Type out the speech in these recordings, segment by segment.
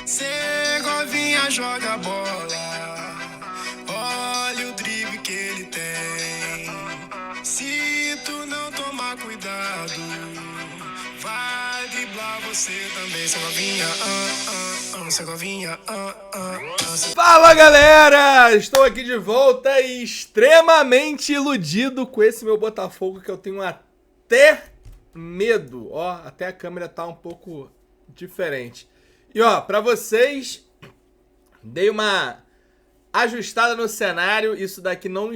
Segovinha joga bola, olha o drible que ele tem. Se tu não tomar cuidado, vai driblar você também. Segovinha, Segovinha, Fala galera, estou aqui de volta e extremamente iludido com esse meu Botafogo que eu tenho até medo, ó, até a câmera tá um pouco diferente. E ó, pra vocês, dei uma ajustada no cenário, isso daqui não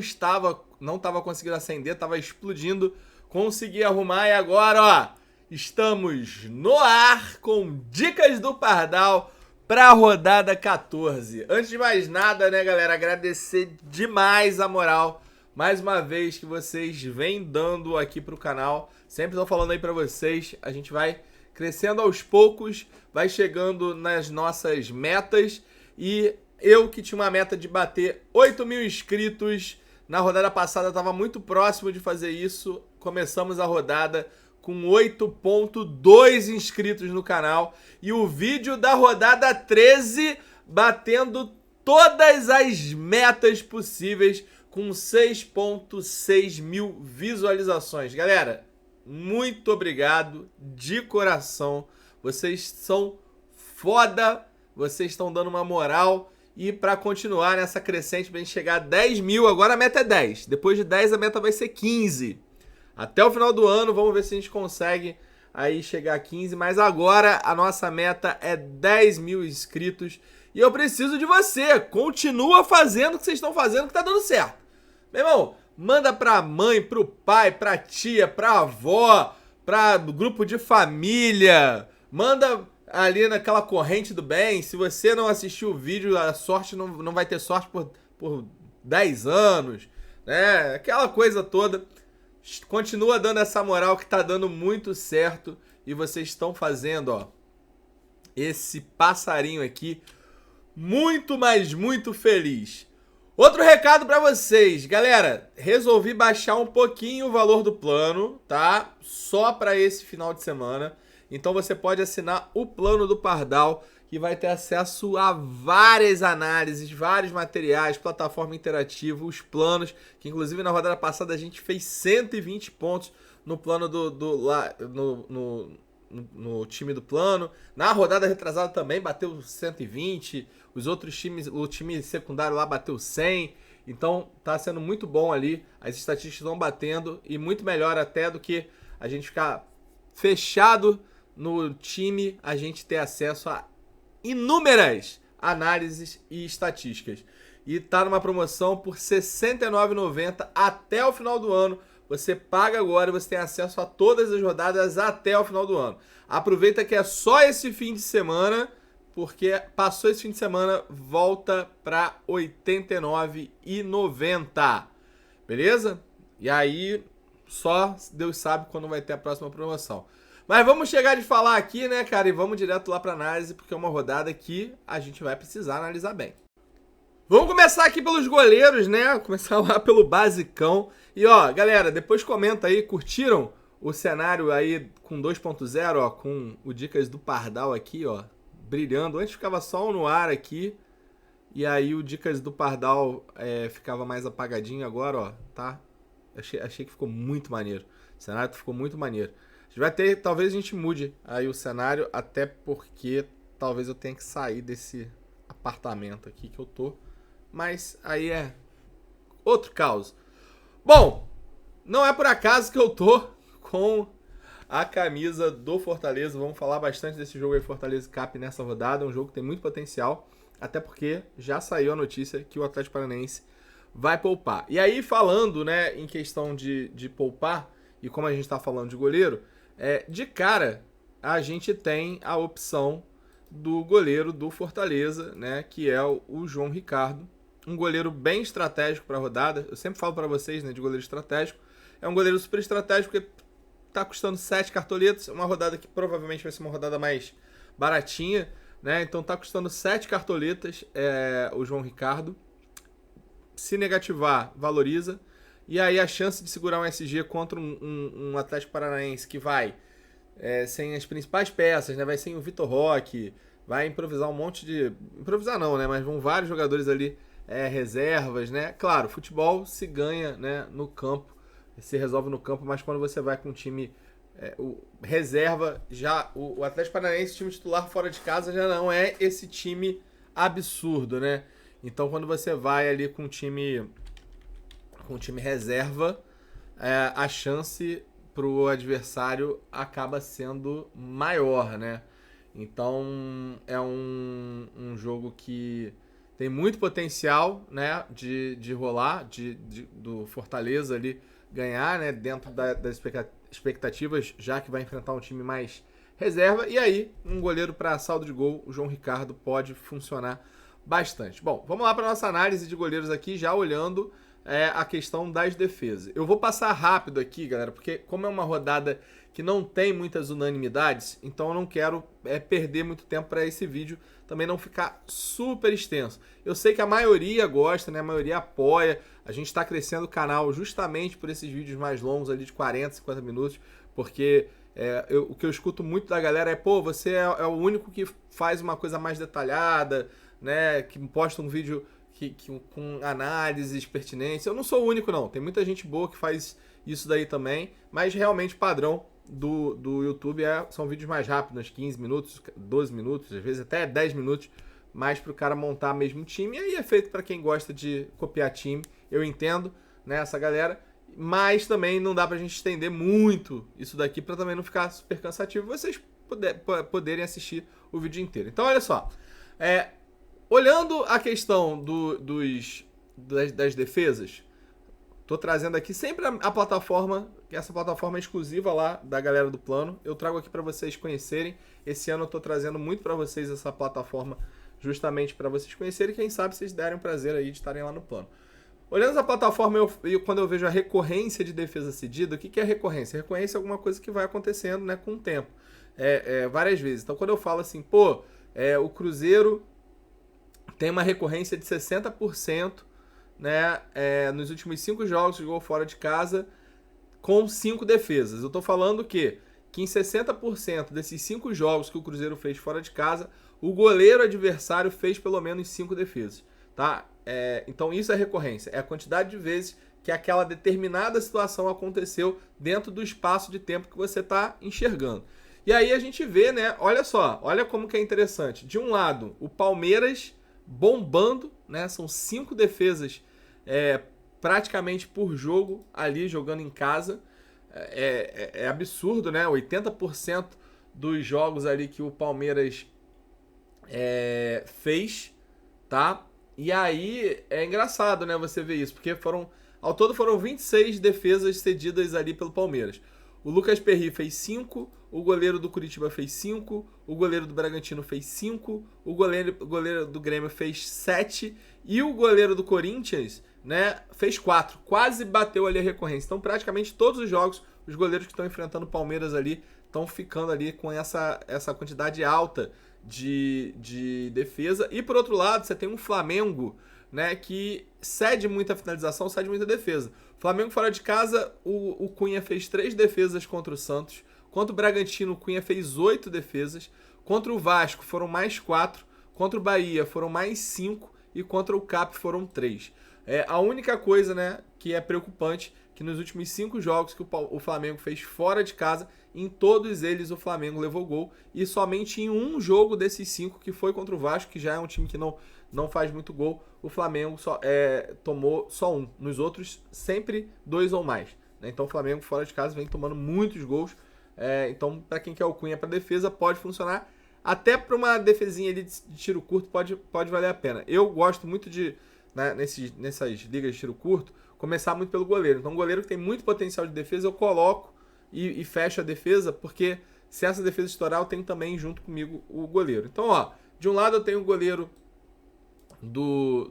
tava conseguindo acender, tava explodindo, consegui arrumar e agora, ó, estamos no ar com Dicas do Pardal pra rodada 14. Antes de mais nada, né, galera, agradecer demais a moral, mais uma vez que vocês vêm dando aqui pro canal. Sempre tô falando aí pra vocês, a gente vai crescendo aos poucos, vai chegando nas nossas metas e eu que tinha uma meta de bater 8.000 inscritos, na rodada passada estava muito próximo de fazer isso, começamos a rodada com 8.2 inscritos no canal e o vídeo da rodada 13 batendo todas as metas possíveis com 6.6 mil visualizações. Galera, muito obrigado de coração, vocês são foda, vocês estão dando uma moral. E para continuar nessa crescente, pra gente chegar a 10 mil, agora a meta é 10. Depois de 10 a meta vai ser 15. Até o final do ano, vamos ver se a gente consegue aí chegar a 15. Mas agora a nossa meta é 10 mil inscritos. E eu preciso de você. Continua fazendo o que vocês estão fazendo que tá dando certo. Meu irmão, manda pra mãe, pro pai, pra tia, pra avó, pra grupo de família. Manda ali naquela corrente do bem. Se você não assistiu o vídeo, a sorte não vai ter sorte por 10 anos, né? Aquela coisa toda. Continua dando essa moral que tá dando muito certo e vocês estão fazendo, ó, esse passarinho aqui muito, mas muito feliz. Outro recado pra vocês, galera, resolvi baixar um pouquinho o valor do plano, tá? Só pra esse final de semana. Então você pode assinar o plano do Pardal, que vai ter acesso a várias análises, vários materiais, plataforma interativa, os planos, que inclusive na rodada passada a gente fez 120 pontos no plano no time do plano. Na rodada retrasada também bateu 120, os outros times, o time secundário lá bateu 100. Então tá sendo muito bom ali, as estatísticas estão batendo e muito melhor até do que a gente ficar fechado no time, a gente ter acesso a inúmeras análises e estatísticas. E tá numa promoção por R$ 69,90 até o final do ano. Você paga agora e você tem acesso a todas as rodadas até o final do ano. Aproveita que é só esse fim de semana, porque passou esse fim de semana, volta para R$ 89,90. Beleza? E aí, só Deus sabe quando vai ter a próxima promoção. Mas vamos chegar de falar aqui, né, cara, e vamos direto lá para análise, porque é uma rodada que a gente vai precisar analisar bem. Vamos começar aqui pelos goleiros, né? Começar lá pelo basicão. E ó, galera, depois comenta aí, curtiram o cenário aí com 2.0, ó, com o Dicas do Pardal aqui, ó, brilhando. Antes ficava só no ar aqui, e aí o Dicas do Pardal ficava mais apagadinho agora, ó, tá? Achei que ficou muito maneiro. O cenário ficou muito maneiro. A gente vai ter, talvez a gente mude aí o cenário, até porque talvez eu tenha que sair desse apartamento aqui que eu tô. Mas aí é outro caos. Bom, não é por acaso que eu tô com a camisa do Fortaleza. Vamos falar bastante desse jogo aí, Fortaleza Cap, nessa rodada. É um jogo que tem muito potencial, até porque já saiu a notícia que o Atlético Paranaense vai poupar. E aí, falando, né, em questão de poupar, e como a gente tá falando de goleiro, de cara, a gente tem a opção do goleiro do Fortaleza, né, que é o João Ricardo. Um goleiro bem estratégico para a rodada. Eu sempre falo para vocês, né, de goleiro estratégico. É um goleiro super estratégico porque tá custando 7 cartoletas. Uma rodada que provavelmente vai ser uma rodada mais baratinha, né? Então tá custando 7 cartoletas o João Ricardo. Se negativar, valoriza. E aí a chance de segurar um SG contra um Atlético Paranaense que vai sem as principais peças, né? Vai sem o Vitor Roque, vai improvisar um monte de... Improvisar não, né? Mas vão vários jogadores ali, reservas, né? Claro, futebol se ganha, né, no campo, se resolve no campo, mas quando você vai com um time reserva, já o Atlético Paranaense, time titular fora de casa, já não é esse time absurdo, né? Então quando você vai ali com um time reserva, a chance pro adversário acaba sendo maior, né? Então é um jogo que tem muito potencial, né, de rolar, do Fortaleza ali ganhar, né, dentro das expectativas, já que vai enfrentar um time mais reserva. E aí, um goleiro para saldo de gol, o João Ricardo, pode funcionar bastante. Bom, vamos lá para nossa análise de goleiros aqui, já olhando a questão das defesas. Eu vou passar rápido aqui, galera, porque como é uma rodada que não tem muitas unanimidades, então eu não quero perder muito tempo para esse vídeo também não ficar super extenso. Eu sei que a maioria gosta, né? A maioria apoia. A gente está crescendo o canal justamente por esses vídeos mais longos ali de 40, 50 minutos, porque o que eu escuto muito da galera é, pô, você é o único que faz uma coisa mais detalhada, né? Que posta um vídeo com análises pertinentes. Eu não sou o único, não. Tem muita gente boa que faz isso daí também, mas realmente o padrão do YouTube são vídeos mais rápidos, 15 minutos, 12 minutos, às vezes até 10 minutos, mais para o cara montar mesmo time. E aí é feito para quem gosta de copiar time. Eu entendo, né, essa galera, mas também não dá pra gente estender muito isso daqui para também não ficar super cansativo, vocês poderem assistir o vídeo inteiro. Então olha só, olhando a questão das defesas, tô trazendo aqui sempre a plataforma, que essa plataforma é exclusiva lá da galera do Plano. Eu trago aqui para vocês conhecerem. Esse ano eu tô trazendo muito para vocês essa plataforma, justamente para vocês conhecerem e quem sabe vocês derem o prazer aí de estarem lá no Plano. Olhando essa plataforma, quando eu vejo a recorrência de defesa cedida, o que é recorrência? Recorrência é alguma coisa que vai acontecendo, né, com o tempo, várias vezes. Então quando eu falo assim, pô, o Cruzeiro tem uma recorrência de 60%, né, nos últimos 5 jogos de gol fora de casa, com 5 defesas. Eu tô falando que em 60% desses 5 jogos que o Cruzeiro fez fora de casa, o goleiro adversário fez pelo menos 5 defesas, tá? Então isso é recorrência, é a quantidade de vezes que aquela determinada situação aconteceu dentro do espaço de tempo que você está enxergando. E aí a gente vê, né, olha só, olha como que é interessante. De um lado, o Palmeiras bombando, né, são 5 defesas praticamente por jogo ali, jogando em casa. É absurdo, né, 80% dos jogos ali que o Palmeiras fez, tá? E aí é engraçado, né, você ver isso, porque ao todo foram 26 defesas cedidas ali pelo Palmeiras. O Lucas Perry fez 5, o goleiro do Curitiba fez 5, o goleiro do Bragantino fez 5, o goleiro do Grêmio fez 7 e o goleiro do Corinthians, né, fez 4. Quase bateu ali a recorrência. Então praticamente todos os jogos, os goleiros que estão enfrentando o Palmeiras ali estão ficando ali com essa quantidade alta de defesa. E por outro lado, você tem um Flamengo, né, que cede muita finalização, cede muita defesa. Flamengo fora de casa, o Cunha fez 3 defesas contra o Santos. Contra o Bragantino, o Cunha fez 8 defesas. Contra o Vasco foram mais 4. Contra o Bahia foram mais 5. E contra o CAP foram 3. A única coisa, né, que é preocupante, que nos últimos 5 jogos que o Flamengo fez fora de casa, em todos eles o Flamengo levou gol. E somente em um jogo desses 5, que foi contra o Vasco, que já é um time que não faz muito gol, o Flamengo tomou só 1. Nos outros, sempre 2 ou mais, né? Então o Flamengo fora de casa vem tomando muitos gols. Então, para quem quer o Cunha para defesa, pode funcionar. Até para uma defesinha ali de tiro curto pode valer a pena. Eu gosto muito de, né, nessas ligas de tiro curto, começar muito pelo goleiro. Então, um goleiro que tem muito potencial de defesa, eu coloco e fecho a defesa, porque se essa defesa estourar, eu tenho também junto comigo o goleiro. Então, ó, de um lado eu tenho o goleiro do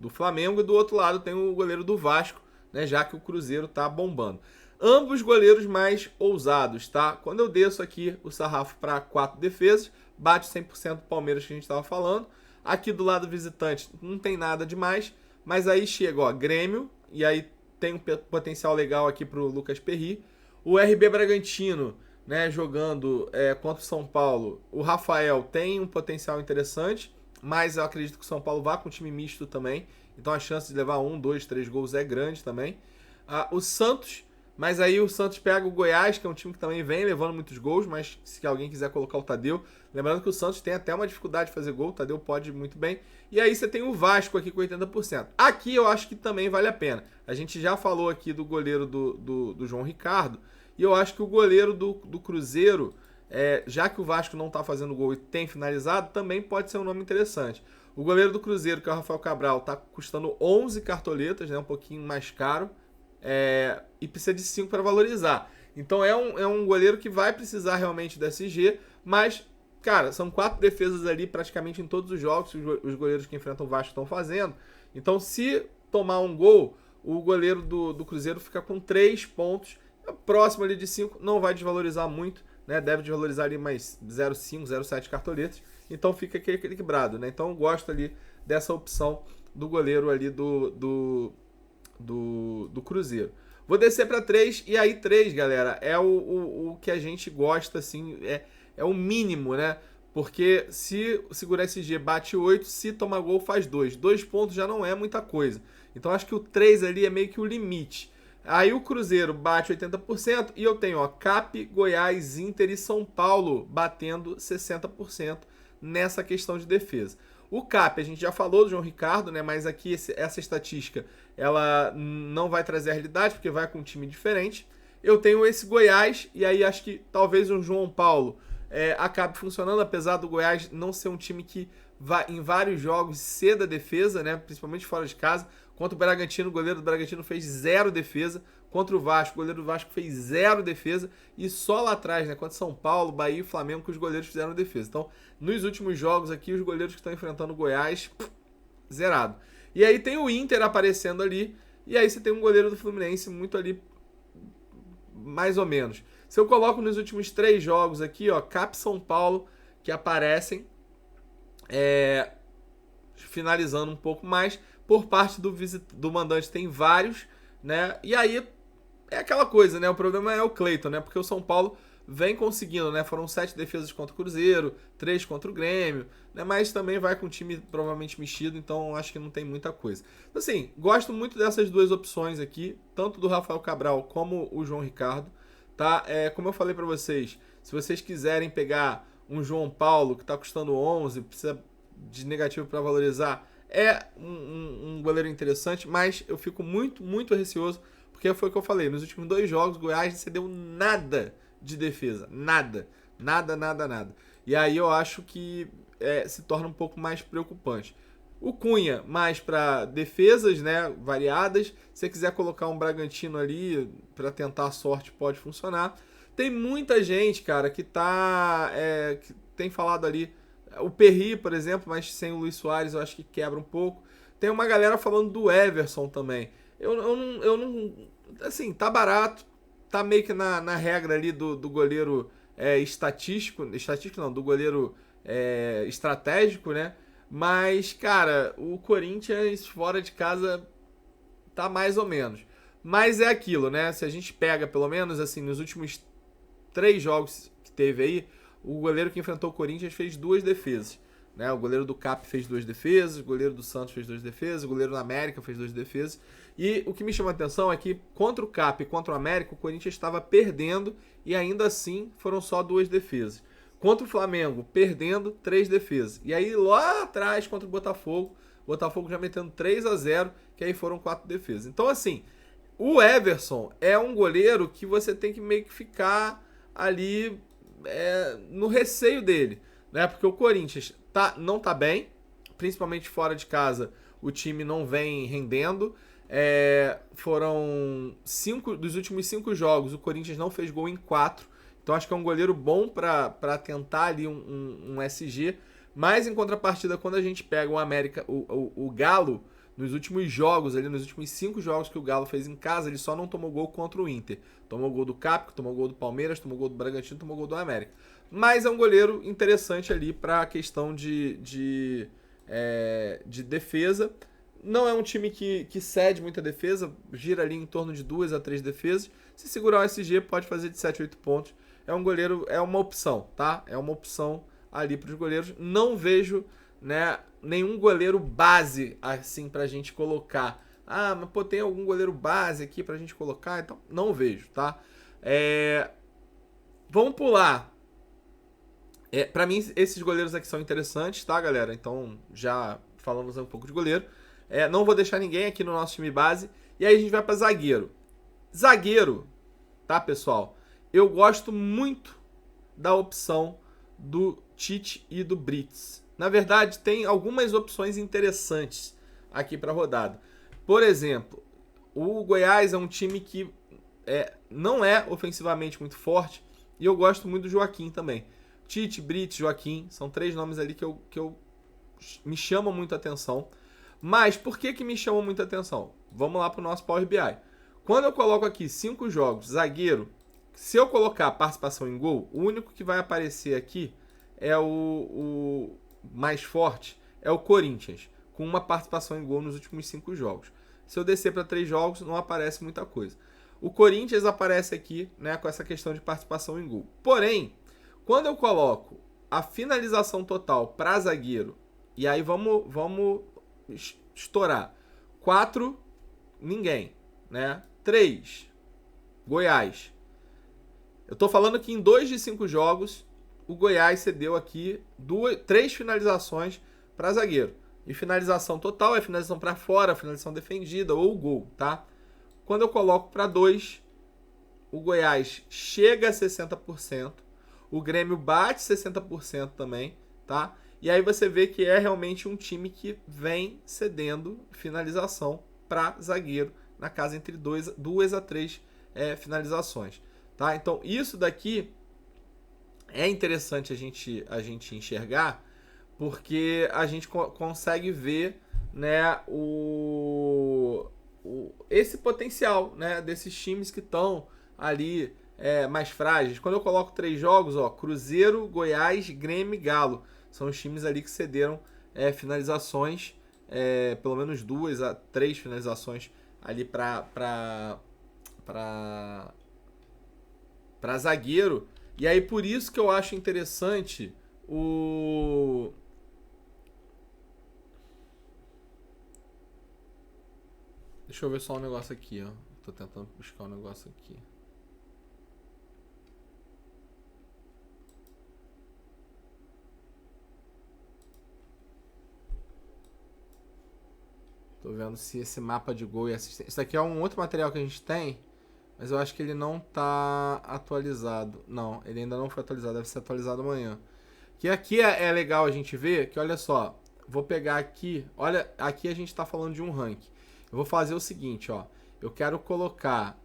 Flamengo e do outro lado tem o goleiro do Vasco, né, já que o Cruzeiro tá bombando. Ambos goleiros mais ousados, tá? Quando eu desço aqui o sarrafo para 4 defesas, bate 100% do Palmeiras que a gente estava falando. Aqui do lado visitante não tem nada demais, mas aí chega, ó, Grêmio, e aí tem um potencial legal aqui pro Lucas Perry. O RB Bragantino, né, jogando contra o São Paulo, o Rafael tem um potencial interessante, mas eu acredito que o São Paulo vá com um time misto também, então a chance de levar 1, 2, 3 gols é grande também. O Santos, mas aí o Santos pega o Goiás, que é um time que também vem levando muitos gols, mas se alguém quiser colocar o Tadeu, lembrando que o Santos tem até uma dificuldade de fazer gol, o Tadeu pode muito bem. E aí você tem o Vasco aqui com 80%. Aqui eu acho que também vale a pena. A gente já falou aqui do goleiro do João Ricardo, e eu acho que o goleiro do Cruzeiro, já que o Vasco não está fazendo gol e tem finalizado, também pode ser um nome interessante. O goleiro do Cruzeiro, que é o Rafael Cabral, está custando 11 cartoletas, né, um pouquinho mais caro, e precisa de 5 para valorizar. Então é um goleiro que vai precisar realmente do SG, mas, cara, são 4 defesas ali praticamente em todos os jogos que os goleiros que enfrentam o Vasco estão fazendo. Então, se tomar um gol, o goleiro do Cruzeiro fica com 3 pontos, próximo ali de 5, não vai desvalorizar muito, né? Deve desvalorizar ali mais 0,5, 0,7 cartoletas, então fica equilibrado, né? Então eu gosto ali dessa opção do goleiro ali do Cruzeiro. Vou descer para 3, e aí 3, galera, é o que a gente gosta, assim, é o mínimo, né? Porque se segurar SG bate 8, se tomar gol faz 2. 2 pontos já não é muita coisa. Então acho que o 3 ali é meio que o limite. Aí o Cruzeiro bate 80% e eu tenho, Cap, Goiás, Inter e São Paulo batendo 60% nessa questão de defesa. O Cap, a gente já falou do João Ricardo, né? Mas aqui essa estatística ela não vai trazer a realidade, porque vai com um time diferente. Eu tenho esse Goiás, e aí acho que talvez o João Paulo acabe funcionando, apesar do Goiás não ser um time que vai em vários jogos ceda a defesa, né? Principalmente fora de casa. Contra o Bragantino, o goleiro do Bragantino fez 0 defesa. Contra o Vasco, o goleiro do Vasco fez 0 defesa. E só lá atrás, né? Contra São Paulo, Bahia e Flamengo, que os goleiros fizeram defesa. Então, nos últimos jogos aqui, os goleiros que estão enfrentando o Goiás, zerado. E aí tem o Inter aparecendo ali. E aí você tem um goleiro do Fluminense muito ali, mais ou menos. Se eu coloco nos últimos 3 jogos aqui, Cap São Paulo, que aparecem, finalizando um pouco mais. Por parte do mandante tem vários, né? E aí é aquela coisa, né? O problema é o Cleiton, né? Porque o São Paulo vem conseguindo, né? Foram 7 defesas contra o Cruzeiro, 3 contra o Grêmio, né? Mas também vai com o time provavelmente mexido, então acho que não tem muita coisa. Então, assim, gosto muito dessas 2 opções aqui, tanto do Rafael Cabral como o João Ricardo, tá? Como eu falei para vocês, se vocês quiserem pegar um João Paulo que tá custando 11, precisa de negativo para valorizar, um goleiro interessante, mas eu fico muito, muito receoso, porque foi o que eu falei, nos últimos 2 jogos, o Goiás não cedeu nada de defesa, nada. E aí eu acho que se torna um pouco mais preocupante. O Cunha, mais para defesas, né, variadas. Se você quiser colocar um Bragantino ali para tentar a sorte, pode funcionar. Tem muita gente, cara, que que tem falado ali. O Perry, por exemplo, mas sem o Luis Soares eu acho que quebra um pouco. Tem uma galera falando do Everson também. Eu não assim, tá barato, tá meio que na regra ali do goleiro estatístico não, do goleiro estratégico, né? Mas, cara, o Corinthians fora de casa tá mais ou menos. Mas é aquilo, né? Se a gente pega, pelo menos, assim, nos últimos 3 jogos que teve aí, o goleiro que enfrentou o Corinthians fez 2 defesas. Né? O goleiro do Cap fez 2 defesas, o goleiro do Santos fez 2 defesas, o goleiro do América fez 2 defesas. E o que me chama a atenção é que contra o Cap e contra o América, o Corinthians estava perdendo e ainda assim foram só 2 defesas. Contra o Flamengo, perdendo 3 defesas. E aí lá atrás, contra o Botafogo já metendo 3-0, que aí foram 4 defesas. Então, assim, o Everson é um goleiro que você tem que meio que ficar ali no receio dele, né? Porque o Corinthians não tá bem, principalmente fora de casa, o time não vem rendendo. Foram 5 dos últimos 5 jogos, o Corinthians não fez gol em 4. Então acho que é um goleiro bom para tentar ali um SG. Mas em contrapartida, quando a gente pega o América, o Galo, nos últimos jogos, ali, nos últimos 5 jogos que o Galo fez em casa, ele só não tomou gol contra o Inter. Tomou gol do Cap, tomou gol do Palmeiras, tomou gol do Bragantino, tomou gol do América. Mas é um goleiro interessante ali para a questão de defesa. Não é um time que cede muita defesa, gira ali em torno de 2 a 3 defesas. Se segurar o SG, pode fazer de 7 a 8 pontos. é um goleiro, é uma opção, tá? É uma opção ali para os goleiros. Não vejo, né, nenhum goleiro base assim pra gente colocar. Ah, mas pô, tem algum goleiro base aqui pra gente colocar? Então, não vejo, tá? Vamos pular. Pra mim, esses goleiros aqui são interessantes, tá, galera? Então, já falamos um pouco de goleiro. Não vou deixar ninguém aqui no nosso time base. E aí a gente vai pra zagueiro. Zagueiro, tá, pessoal? Eu gosto muito da opção do Tite e do Brits. Na verdade, tem algumas opções interessantes aqui pra rodada. Por exemplo, o Goiás é um time que não é ofensivamente muito forte. E eu gosto muito do Joaquim também. Tite, Brits, Joaquim, são 3 nomes ali que me chamam muito a atenção. Mas por que me chamam muito a atenção? Vamos lá para o nosso Power BI. Quando eu coloco aqui 5 jogos, zagueiro, se eu colocar participação em gol, o único que vai aparecer aqui é o mais forte, é o Corinthians, com uma participação em gol nos últimos 5 jogos. Se eu descer para 3 jogos, não aparece muita coisa. O Corinthians aparece aqui, né, com essa questão de participação em gol. Porém, quando eu coloco a finalização total para zagueiro, e aí vamos estourar. 4, ninguém, né? 3, Goiás. Eu tô falando que em 2 de 5 jogos, o Goiás cedeu aqui 3 finalizações para zagueiro. E finalização total é finalização para fora, finalização defendida ou gol, tá? Quando eu coloco para 2, o Goiás chega a 60%, o Grêmio bate 60% também, tá? E aí você vê que é realmente um time que vem cedendo finalização para zagueiro, na casa entre 2 a 3 finalizações, tá? Então isso daqui é interessante a gente enxergar, porque a gente consegue ver, né, esse potencial, né, desses times que estão ali mais frágeis. Quando eu coloco 3 jogos, ó, Cruzeiro, Goiás, Grêmio e Galo, são os times ali que cederam finalizações, pelo menos 2 a 3 finalizações ali para zagueiro. E aí por isso que eu acho interessante Deixa eu ver só um negócio aqui, ó. Tô tentando buscar um negócio aqui. Tô vendo se esse mapa de gol e assistência... Isso aqui é um outro material que a gente tem, mas eu acho que ele não tá atualizado. Não, ele ainda não foi atualizado, deve ser atualizado amanhã. Que aqui é legal a gente ver que, olha só, vou pegar aqui... Olha, aqui a gente tá falando de um ranking. Eu vou fazer o seguinte, ó. Eu quero colocar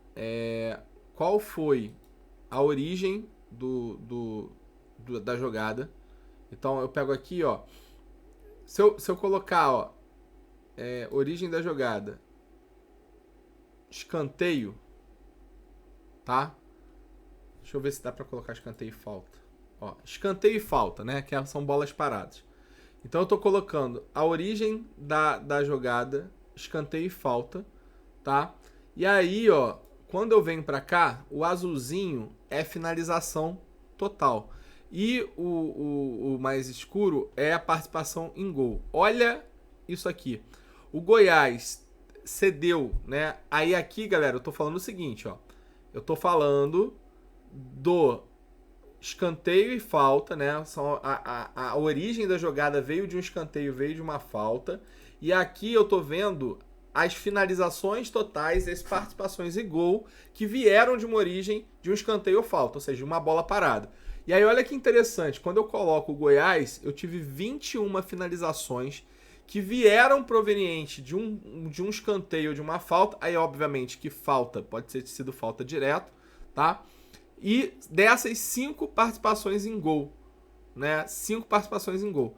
qual foi a origem da jogada. Então eu pego aqui, ó. Se eu colocar, ó, origem da jogada, escanteio, tá? Deixa eu ver se dá pra colocar escanteio e falta. Ó, escanteio e falta, né? Que são bolas paradas. Então eu tô colocando a origem da jogada, escanteio e falta, tá? E aí, ó, quando eu venho pra cá, o azulzinho é finalização total. E o mais escuro é a participação em gol. Olha isso aqui. O Goiás cedeu, né? Aí aqui, galera, eu tô falando o seguinte, ó. Eu tô falando do escanteio e falta, né? A origem da jogada veio de um escanteio, veio de uma falta. E aqui eu tô vendo as finalizações totais, as participações e gol que vieram de uma origem de um escanteio ou falta, ou seja, de uma bola parada. E aí olha que interessante, quando eu coloco o Goiás, eu tive 21 finalizações que vieram proveniente de um escanteio ou de uma falta. Aí obviamente que falta pode ter sido falta direto, tá? E dessas 5 participações em gol, né? 5 participações em gol.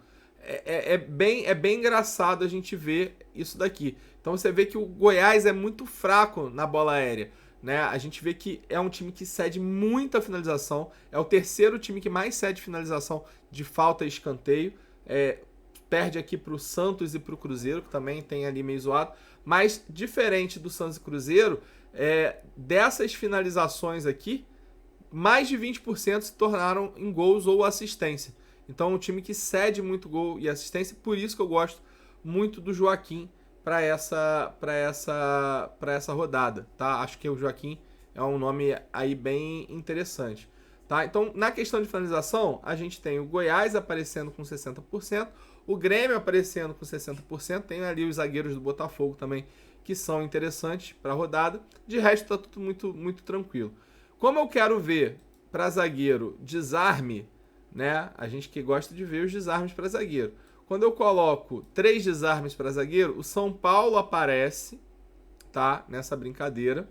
É bem engraçado a gente ver isso daqui. Então você vê que o Goiás é muito fraco na bola aérea, né? A gente vê que é um time que cede muita finalização. É o terceiro time que mais cede finalização de falta e escanteio. Perde aqui para o Santos e para o Cruzeiro, que também tem ali meio zoado. Mas diferente do Santos e Cruzeiro, dessas finalizações aqui, mais de 20% se tornaram em gols ou assistência. Então, um time que cede muito gol e assistência, por isso que eu gosto muito do Joaquim para essa rodada, tá? Acho que o Joaquim é um nome aí bem interessante, tá? Então, na questão de finalização, a gente tem o Goiás aparecendo com 60%, o Grêmio aparecendo com 60%, tem ali os zagueiros do Botafogo também, que são interessantes para a rodada. De resto, tá tudo muito, muito tranquilo. Como eu quero ver para zagueiro desarme, né? A gente que gosta de ver os desarmes para zagueiro. Quando eu coloco 3 desarmes para zagueiro, o São Paulo aparece, tá? Nessa brincadeira.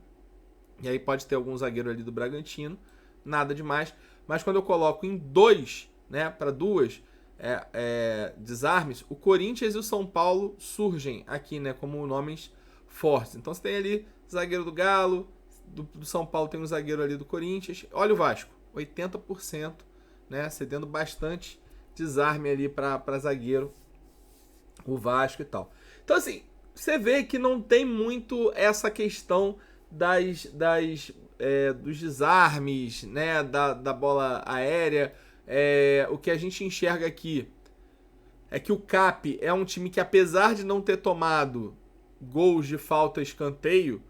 E aí pode ter algum zagueiro ali do Bragantino, nada demais. Mas quando eu coloco em 2, né? Para 2 desarmes, o Corinthians e o São Paulo surgem aqui, né? Como nomes fortes. Então você tem ali zagueiro do Galo, do São Paulo tem um zagueiro ali do Corinthians. Olha o Vasco, 80%, né? Cedendo bastante desarme ali para zagueiro, o Vasco e tal. Então, assim, você vê que não tem muito essa questão dos desarmes, né? Da bola aérea. O que a gente enxerga aqui é que o CAP é um time que, apesar de não ter tomado gols de falta, escanteio,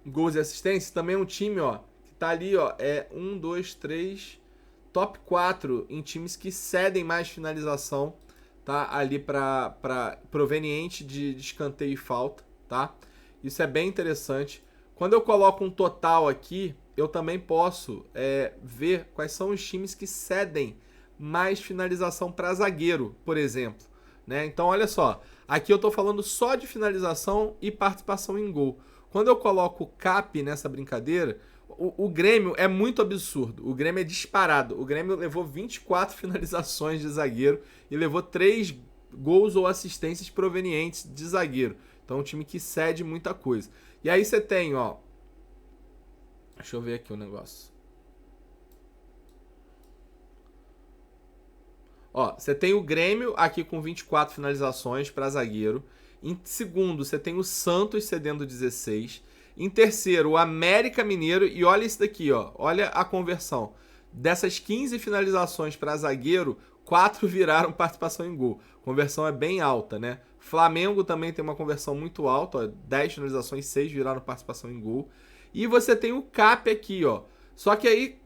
gols e assistência, também é um time, ó, que tá ali, ó, 1, 2, 3, top 4 em times que cedem mais finalização, tá? Ali para proveniente de escanteio e falta, tá? Isso é bem interessante. Quando eu coloco um total aqui, eu também posso ver quais são os times que cedem mais finalização para zagueiro, por exemplo, né? Então, olha só, aqui eu tô falando só de finalização e participação em gol. Quando eu coloco o CAP nessa brincadeira, o Grêmio é muito absurdo. O Grêmio é disparado. O Grêmio levou 24 finalizações de zagueiro e levou 3 gols ou assistências provenientes de zagueiro. Então é um time que cede muita coisa. E aí você tem, ó... Deixa eu ver aqui o negócio. Ó, você tem o Grêmio aqui com 24 finalizações para zagueiro. Em segundo, você tem o Santos cedendo 16. Em terceiro, o América Mineiro. E olha isso daqui, ó. Olha a conversão. Dessas 15 finalizações para zagueiro, 4 viraram participação em gol. Conversão é bem alta, né? Flamengo também tem uma conversão muito alta, ó. 10 finalizações, 6 viraram participação em gol. E você tem o CAP aqui, ó. Só que aí,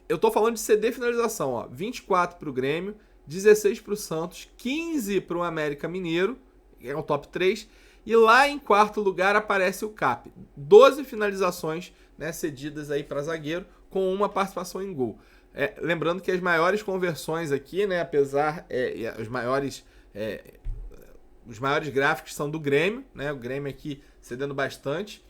eu tô falando de ceder finalização, ó. 24 para o Grêmio, 16 para o Santos, 15 para o América Mineiro, é o top 3. E lá em quarto lugar aparece o CAP. 12 finalizações, né, cedidas aí para zagueiro, com uma participação em gol. Lembrando que as maiores conversões aqui, né, apesar... os maiores gráficos são do Grêmio, né, o Grêmio aqui cedendo bastante.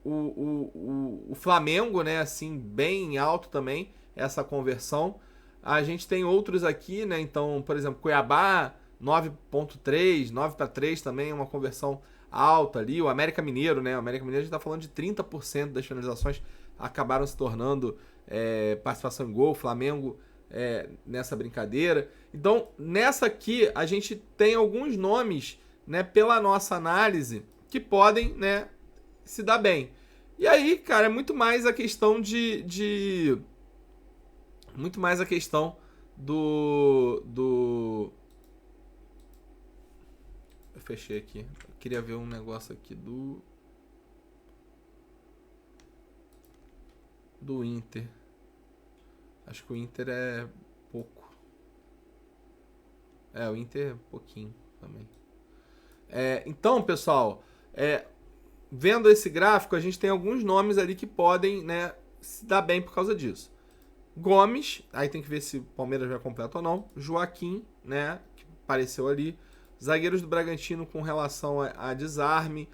O Flamengo, né, assim, bem alto também, essa conversão. A gente tem outros aqui, né, então, por exemplo, Cuiabá... 9.3, 9 para 3 também é uma conversão alta ali. O América Mineiro, né? O América Mineiro a gente está falando de 30% das finalizações acabaram se tornando participação em gol. O Flamengo nessa brincadeira. Então, nessa aqui, a gente tem alguns nomes, né, pela nossa análise, que podem, né, se dar bem. E aí, cara, é muito mais a questão muito mais a questão do... Eu fechei aqui. Eu queria ver um negócio aqui do Inter. Acho que o Inter é pouco. O Inter é pouquinho também. Então, pessoal, vendo esse gráfico, a gente tem alguns nomes ali que podem, né, se dar bem por causa disso. Gomes, aí tem que ver se o Palmeiras vai completo ou não. Joaquim, né, que apareceu ali. Zagueiros do Bragantino com relação a desarme,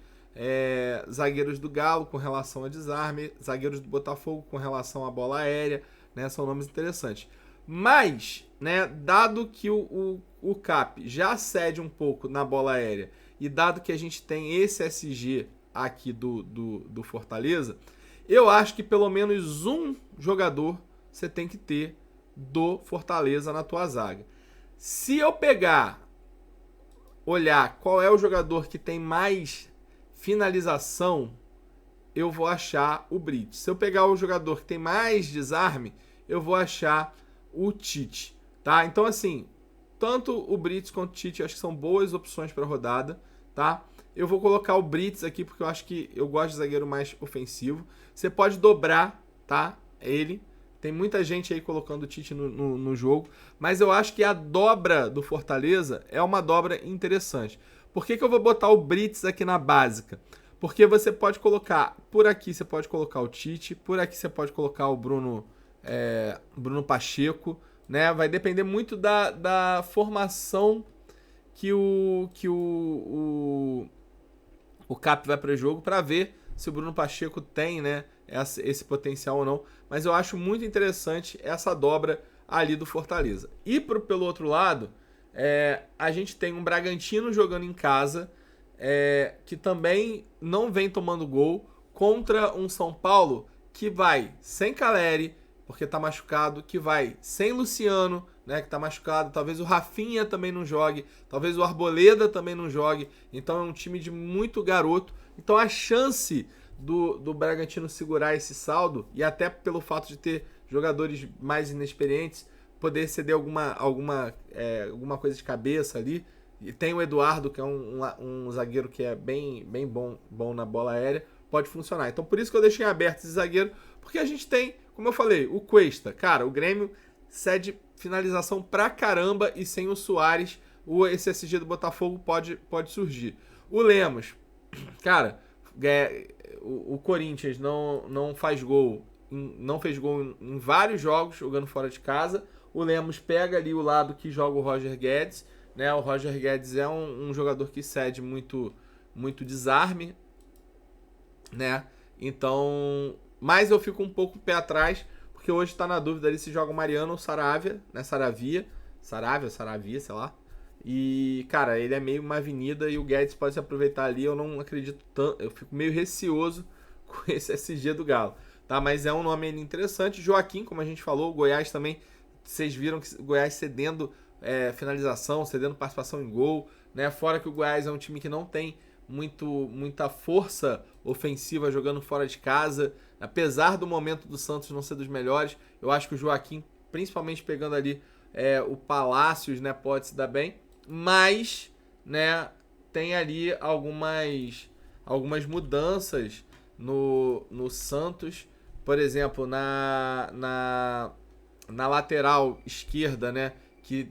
zagueiros do Galo com relação a desarme, zagueiros do Botafogo com relação à bola aérea, né, são nomes interessantes. Mas, né, dado que o CAP já cede um pouco na bola aérea e dado que a gente tem esse SG aqui do Fortaleza, eu acho que pelo menos um jogador você tem que ter do Fortaleza na tua zaga. Se eu olhar qual é o jogador que tem mais finalização, eu vou achar o Brits. Se eu pegar o jogador que tem mais desarme, eu vou achar o Tite, tá? Então, assim, tanto o Brits quanto o Tite, eu acho que são boas opções para rodada, tá? Eu vou colocar o Brits aqui porque eu acho que eu gosto de zagueiro mais ofensivo. Você pode dobrar, tá? Ele. Tem muita gente aí colocando o Tite no jogo, mas eu acho que a dobra do Fortaleza é uma dobra interessante. Por que eu vou botar o Brits aqui na básica? Porque você pode colocar, por aqui você pode colocar o Tite, por aqui você pode colocar o Bruno Pacheco, né? Vai depender muito da formação que o Cap vai para o jogo para ver se o Bruno Pacheco tem, né, esse potencial ou não. Mas eu acho muito interessante essa dobra ali do Fortaleza. E pelo outro lado, a gente tem um Bragantino jogando em casa, que também não vem tomando gol, contra um São Paulo que vai sem Caleri, porque tá machucado, que vai sem Luciano, né, que tá machucado, talvez o Rafinha também não jogue, talvez o Arboleda também não jogue, então é um time de muito garoto. Então a chance do Bragantino segurar esse saldo, e até pelo fato de ter jogadores mais inexperientes, poder ceder alguma coisa de cabeça ali. E tem o Eduardo, que é um zagueiro que é bem bom na bola aérea, pode funcionar. Então por isso que eu deixei aberto esse zagueiro, porque a gente tem, como eu falei, o Cuesta. Cara, o Grêmio cede finalização pra caramba e sem o Soares, esse SG do Botafogo pode surgir. O Lemos, cara, o Corinthians não faz gol, não fez gol em vários jogos jogando fora de casa. O Lemos pega ali o lado que joga o Roger Guedes, né? O Roger Guedes é um jogador que cede muito desarme, né? Então, mas eu fico um pouco pé atrás, porque hoje tá na dúvida ali se joga o Mariano ou Saravia, né? Saravia, sei lá. E, cara, ele é meio uma avenida e o Guedes pode se aproveitar ali. Eu não acredito tanto, eu fico meio receoso com esse SG do Galo, tá? Mas é um nome interessante. Joaquim, como a gente falou, o Goiás também, vocês viram que o Goiás cedendo finalização, cedendo participação em gol, né? Fora que o Goiás é um time que não tem muita força ofensiva jogando fora de casa. Apesar do momento do Santos não ser dos melhores, eu acho que o Joaquim, principalmente pegando ali o Palácios, né, pode se dar bem. Mas, né, tem ali algumas mudanças no Santos. Por exemplo, na lateral esquerda, né, que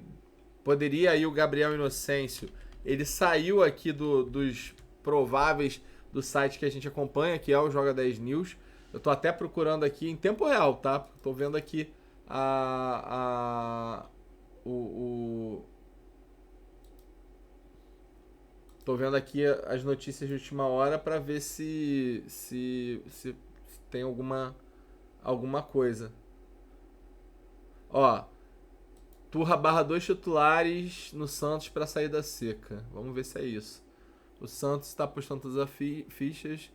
poderia aí o Gabriel Inocêncio, ele saiu aqui dos prováveis do site que a gente acompanha, que é o Joga 10 News. Eu tô até procurando aqui em tempo real, tá? Tô vendo aqui tô vendo aqui as notícias de última hora para ver se tem alguma coisa. Ó, Turra barra 2 titulares no Santos para sair da seca. Vamos ver se é isso. O Santos está apostando todas as fichas.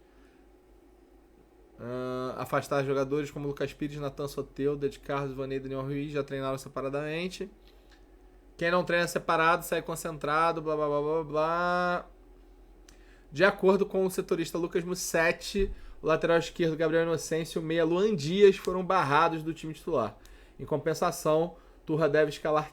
Afastar jogadores como Lucas Pires, Natan Soteldo, de Carlos, Vanei e Daniel Ruiz já treinaram separadamente. Quem não treina separado sai concentrado, blá blá blá blá blá. De acordo com o setorista Lucas Mussetti, o lateral esquerdo Gabriel Inocêncio e o meia Luan Dias foram barrados do time titular. Em compensação, Turra deve escalar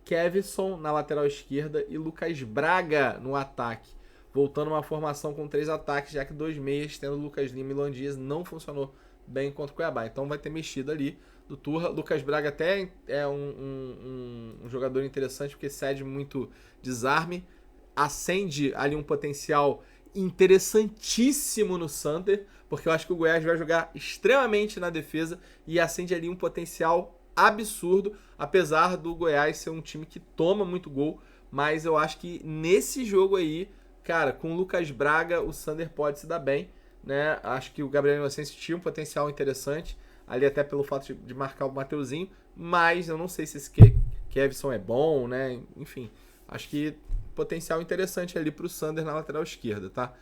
Kevson na lateral esquerda e Lucas Braga no ataque, voltando a uma formação com 3 ataques, já que 2 meias, tendo Lucas Lima e Luan Dias, não funcionou bem contra o Cuiabá. Então vai ter mexido ali do Turra. Lucas Braga até é um jogador interessante, porque cede muito desarme, acende ali um potencial interessantíssimo no Santer, porque eu acho que o Goiás vai jogar extremamente na defesa e acende ali um potencial absurdo, apesar do Goiás ser um time que toma muito gol, mas eu acho que nesse jogo aí, cara, com o Lucas Braga, o Sander pode se dar bem, né? Acho que o Gabriel Inocêncio tinha um potencial interessante, ali até pelo fato de marcar o Mateuzinho, mas eu não sei se esse Kevson é bom, né? Enfim, acho que potencial interessante ali pro Sander na lateral esquerda, tá?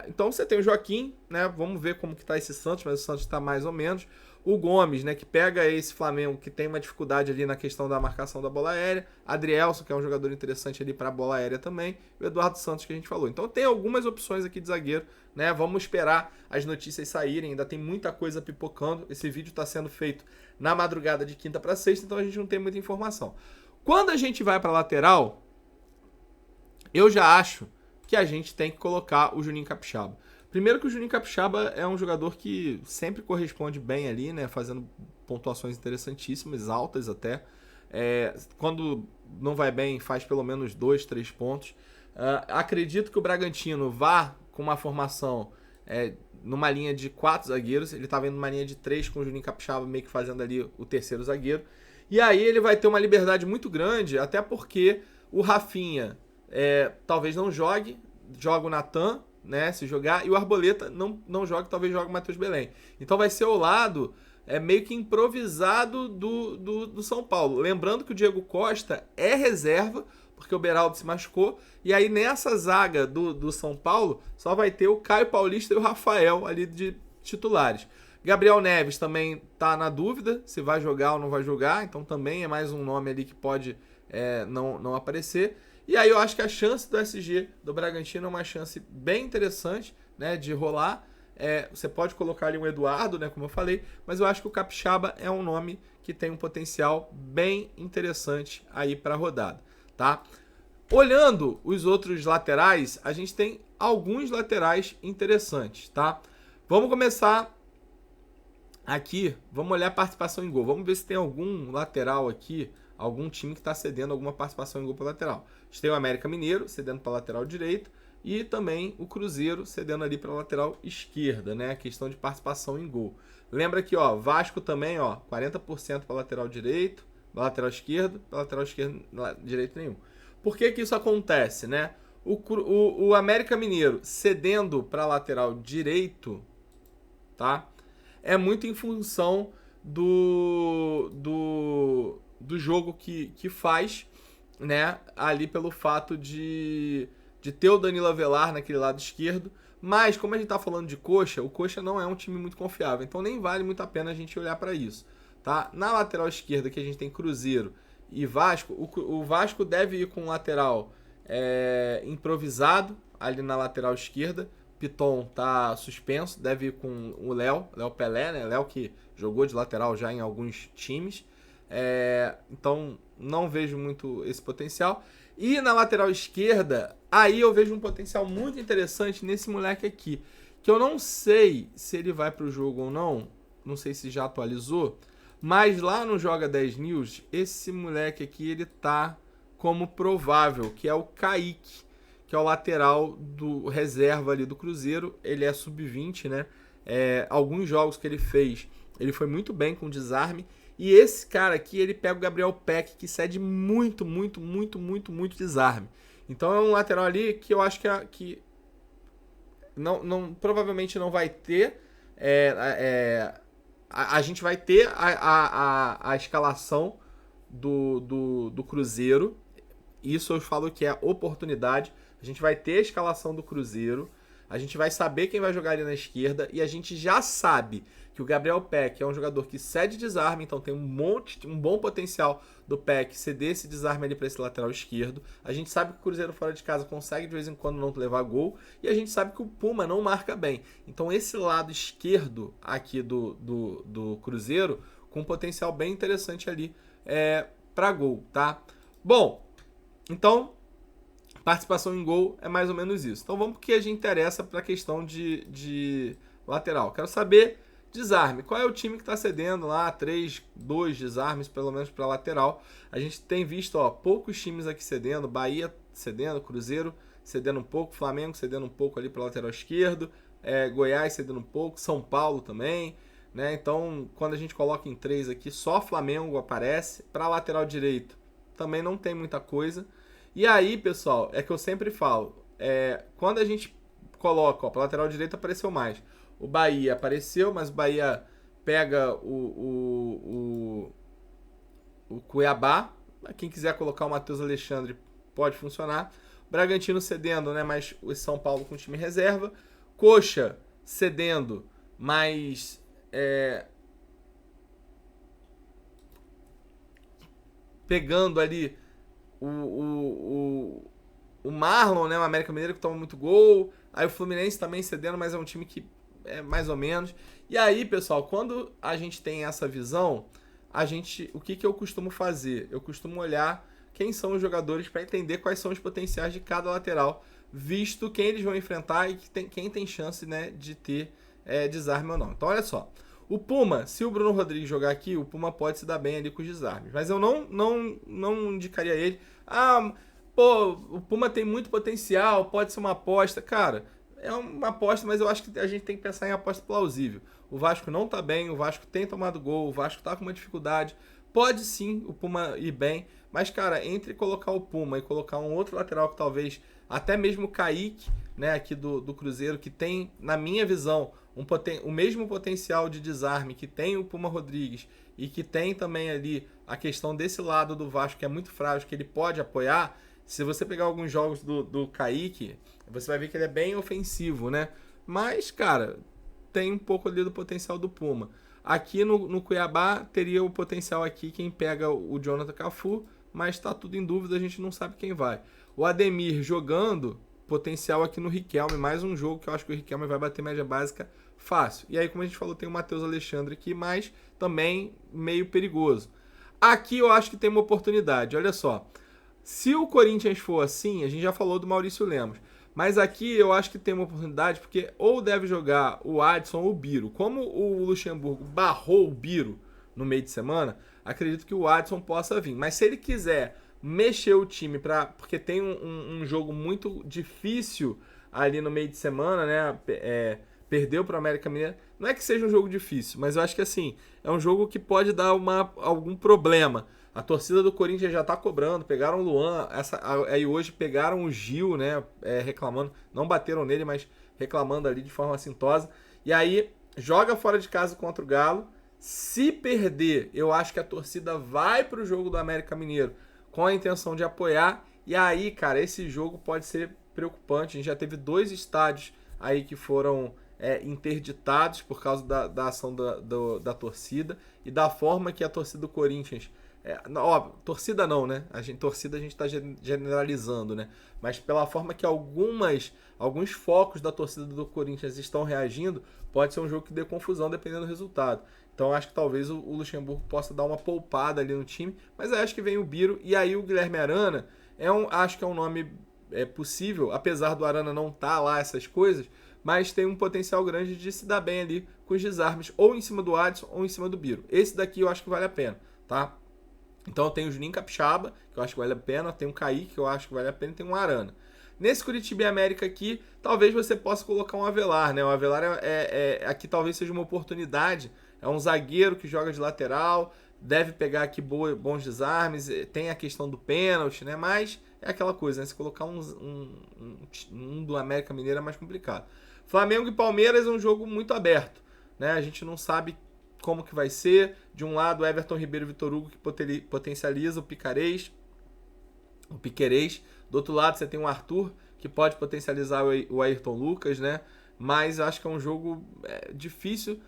Então você tem o Joaquim, né? Vamos ver como que tá esse Santos, mas o Santos tá mais ou menos. O Gomes, né, que pega esse Flamengo que tem uma dificuldade ali na questão da marcação da bola aérea. Adrielson, que é um jogador interessante ali para a bola aérea também. E o Eduardo Santos, que a gente falou. Então tem algumas opções aqui de zagueiro, né? Vamos esperar as notícias saírem. Ainda tem muita coisa pipocando. Esse vídeo está sendo feito na madrugada de quinta para sexta, então a gente não tem muita informação. Quando a gente vai para lateral, eu já acho que a gente tem que colocar o Juninho Capixaba. Primeiro que o Juninho Capixaba é um jogador que sempre corresponde bem ali, né? Fazendo pontuações interessantíssimas, altas até. Quando não vai bem, faz pelo menos 2, 3 pontos. Acredito que o Bragantino vá com uma formação numa linha de 4 zagueiros. Ele estava indo numa linha de 3 com o Juninho Capixaba meio que fazendo ali o terceiro zagueiro. E aí ele vai ter uma liberdade muito grande, até porque o Rafinha talvez não jogue, joga o Natan, né, se jogar, e o Arboleta não joga, talvez jogue o Matheus Belém. Então vai ser o lado meio que improvisado do São Paulo. Lembrando que o Diego Costa é reserva, porque o Beraldo se machucou, e aí nessa zaga do São Paulo só vai ter o Caio Paulista e o Rafael ali de titulares. Gabriel Neves também tá na dúvida se vai jogar ou não vai jogar, então também é mais um nome ali que pode não aparecer. E aí eu acho que a chance do SG do Bragantino é uma chance bem interessante, né, de rolar. Você pode colocar ali um Eduardo, né, como eu falei, mas eu acho que o Capixaba é um nome que tem um potencial bem interessante aí para a rodada, tá? Olhando os outros laterais, a gente tem alguns laterais interessantes, tá? Vamos começar aqui, vamos olhar a participação em gol. Vamos ver se tem algum lateral aqui, algum time que está cedendo alguma participação em gol para lateral. A gente tem o América Mineiro cedendo para lateral direito e também o Cruzeiro cedendo ali para lateral esquerda, né? A questão de participação em gol. Lembra que, ó, Vasco também, ó, 40% para lateral direito, para lateral esquerdo, para lateral esquerdo, direito nenhum. Por que que isso acontece, né? O América Mineiro cedendo para lateral direito, tá? É muito em função do jogo que faz, né, ali pelo fato de ter o Danilo Avelar naquele lado esquerdo, mas como a gente tá falando de Coxa, o Coxa não é um time muito confiável, então nem vale muito a pena a gente olhar para isso, tá? Na lateral esquerda que a gente tem Cruzeiro e Vasco, o Vasco deve ir com um lateral improvisado ali na lateral esquerda. Piton tá suspenso, deve ir com o Léo Pelé, né? Léo que jogou de lateral já em alguns times. Então não vejo muito esse potencial. E na lateral esquerda, aí eu vejo um potencial muito interessante nesse moleque aqui, que eu não sei se ele vai para o jogo ou não sei se já atualizou, mas lá no Joga 10 News, esse moleque aqui ele tá como provável, que é o Kaique, que é o lateral do reserva ali do Cruzeiro. Ele é sub-20, né? Alguns jogos que ele fez, ele foi muito bem com desarme. E esse cara aqui, ele pega o Gabriel Peck, que cede muito desarme. Então é um lateral ali que eu acho que provavelmente não vai ter. A gente vai ter a escalação do Cruzeiro. Isso eu falo que é oportunidade. A gente vai ter a escalação do Cruzeiro, a gente vai saber quem vai jogar ali na esquerda e a gente já sabe que o Gabriel Peck é um jogador que cede desarme, então tem um bom potencial do Peck ceder esse desarme ali para esse lateral esquerdo. A gente sabe que o Cruzeiro fora de casa consegue de vez em quando não levar gol e a gente sabe que o Puma não marca bem. Então esse lado esquerdo aqui do Cruzeiro com um potencial bem interessante ali para gol, tá? Bom, então participação em gol é mais ou menos isso. Então vamos porque a gente interessa para a questão de lateral. Quero saber desarme. Qual é o time que está cedendo lá 2 desarmes pelo menos para lateral? A gente tem visto poucos times aqui cedendo. Bahia cedendo, Cruzeiro cedendo um pouco, Flamengo cedendo um pouco ali para lateral esquerdo, Goiás cedendo um pouco, São Paulo também, né? Então quando a gente coloca em 3 aqui, só Flamengo aparece. Para lateral direito também não tem muita coisa. E aí, pessoal, é que eu sempre falo, quando a gente coloca, para lateral direito apareceu mais. O Bahia apareceu, mas o Bahia pega o Cuiabá. Quem quiser colocar o Matheus Alexandre pode funcionar. Bragantino cedendo, né, mas o São Paulo com time reserva. Coxa cedendo, mas pegando ali o Marlon, né? O América Mineiro que toma muito gol. Aí o Fluminense também cedendo, mas é um time que é mais ou menos. E aí, pessoal, quando a gente tem essa visão, o que eu costumo fazer? Eu costumo olhar quem são os jogadores para entender quais são os potenciais de cada lateral, visto quem eles vão enfrentar e quem tem chance, né, de ter desarme ou não. Então, olha só. O Puma, se o Bruno Rodrigues jogar aqui, o Puma pode se dar bem ali com os desarmes. Mas eu não indicaria ele. Ah, pô, o Puma tem muito potencial, pode ser uma aposta. Cara, é uma aposta, mas eu acho que a gente tem que pensar em aposta plausível. O Vasco não tá bem, o Vasco tem tomado gol, o Vasco tá com uma dificuldade. Pode sim o Puma ir bem, mas, cara, entre colocar o Puma e colocar um outro lateral que talvez, até mesmo o Kaique, né, aqui do Cruzeiro, que tem, na minha visão, o mesmo potencial de desarme que tem o Puma Rodrigues e que tem também ali a questão desse lado do Vasco, que é muito frágil, que ele pode apoiar. Se você pegar alguns jogos do Kaique, você vai ver que ele é bem ofensivo, né? Mas, cara, tem um pouco ali do potencial do Puma. Aqui no Cuiabá, teria o potencial aqui quem pega o Jonathan Cafu, mas tá tudo em dúvida, a gente não sabe quem vai. O Ademir jogando, potencial aqui no Riquelme, mais um jogo que eu acho que o Riquelme vai bater média básica fácil. E aí, como a gente falou, tem o Matheus Alexandre aqui, mas também meio perigoso. Aqui eu acho que tem uma oportunidade, olha só. Se o Corinthians for assim, a gente já falou do Maurício Lemos, mas aqui eu acho que tem uma oportunidade, porque ou deve jogar o Adson ou o Biro. Como o Luxemburgo barrou o Biro no meio de semana, acredito que o Adson possa vir. Mas se ele quiser mexer o time, porque tem um jogo muito difícil ali no meio de semana, né? Perdeu para o América Mineiro. Não é que seja um jogo difícil, mas eu acho que assim, é um jogo que pode dar algum problema. A torcida do Corinthians já tá cobrando, pegaram o Luan, aí hoje pegaram o Gil, né, reclamando, não bateram nele, mas reclamando ali de forma assintosa. E aí, joga fora de casa contra o Galo. Se perder, eu acho que a torcida vai pro jogo do América Mineiro com a intenção de apoiar. E aí, cara, esse jogo pode ser preocupante. A gente já teve 2 estádios aí que foram interditados por causa da ação da torcida e da forma que a torcida do Corinthians... torcida não, né? Torcida a gente tá generalizando, né? Mas pela forma que alguns focos da torcida do Corinthians estão reagindo, pode ser um jogo que dê confusão dependendo do resultado. Então acho que talvez o Luxemburgo possa dar uma poupada ali no time, mas acho que vem o Biro e aí o Guilherme Arana acho que é um nome possível, apesar do Arana não estar lá essas coisas, mas tem um potencial grande de se dar bem ali com os desarmes, ou em cima do Adson ou em cima do Biro. Esse daqui eu acho que vale a pena, tá? Então eu tenho o Juninho Capixaba, que eu acho que vale a pena, tem o Kaique, que eu acho que vale a pena, e tem o Arana. Nesse Curitiba e América aqui, talvez você possa colocar um Avelar, né? O Avelar aqui talvez seja uma oportunidade, é um zagueiro que joga de lateral, deve pegar aqui bons desarmes, tem a questão do pênalti, né? Mas é aquela coisa, né? Se colocar um do América Mineiro é mais complicado. Flamengo e Palmeiras é um jogo muito aberto, né? A gente não sabe como que vai ser. De um lado, Everton Ribeiro e Vitor Hugo, que potencializa o Piquerez. Do outro lado, você tem o Arthur, que pode potencializar o Ayrton Lucas, né? Mas eu acho que é um jogo difícil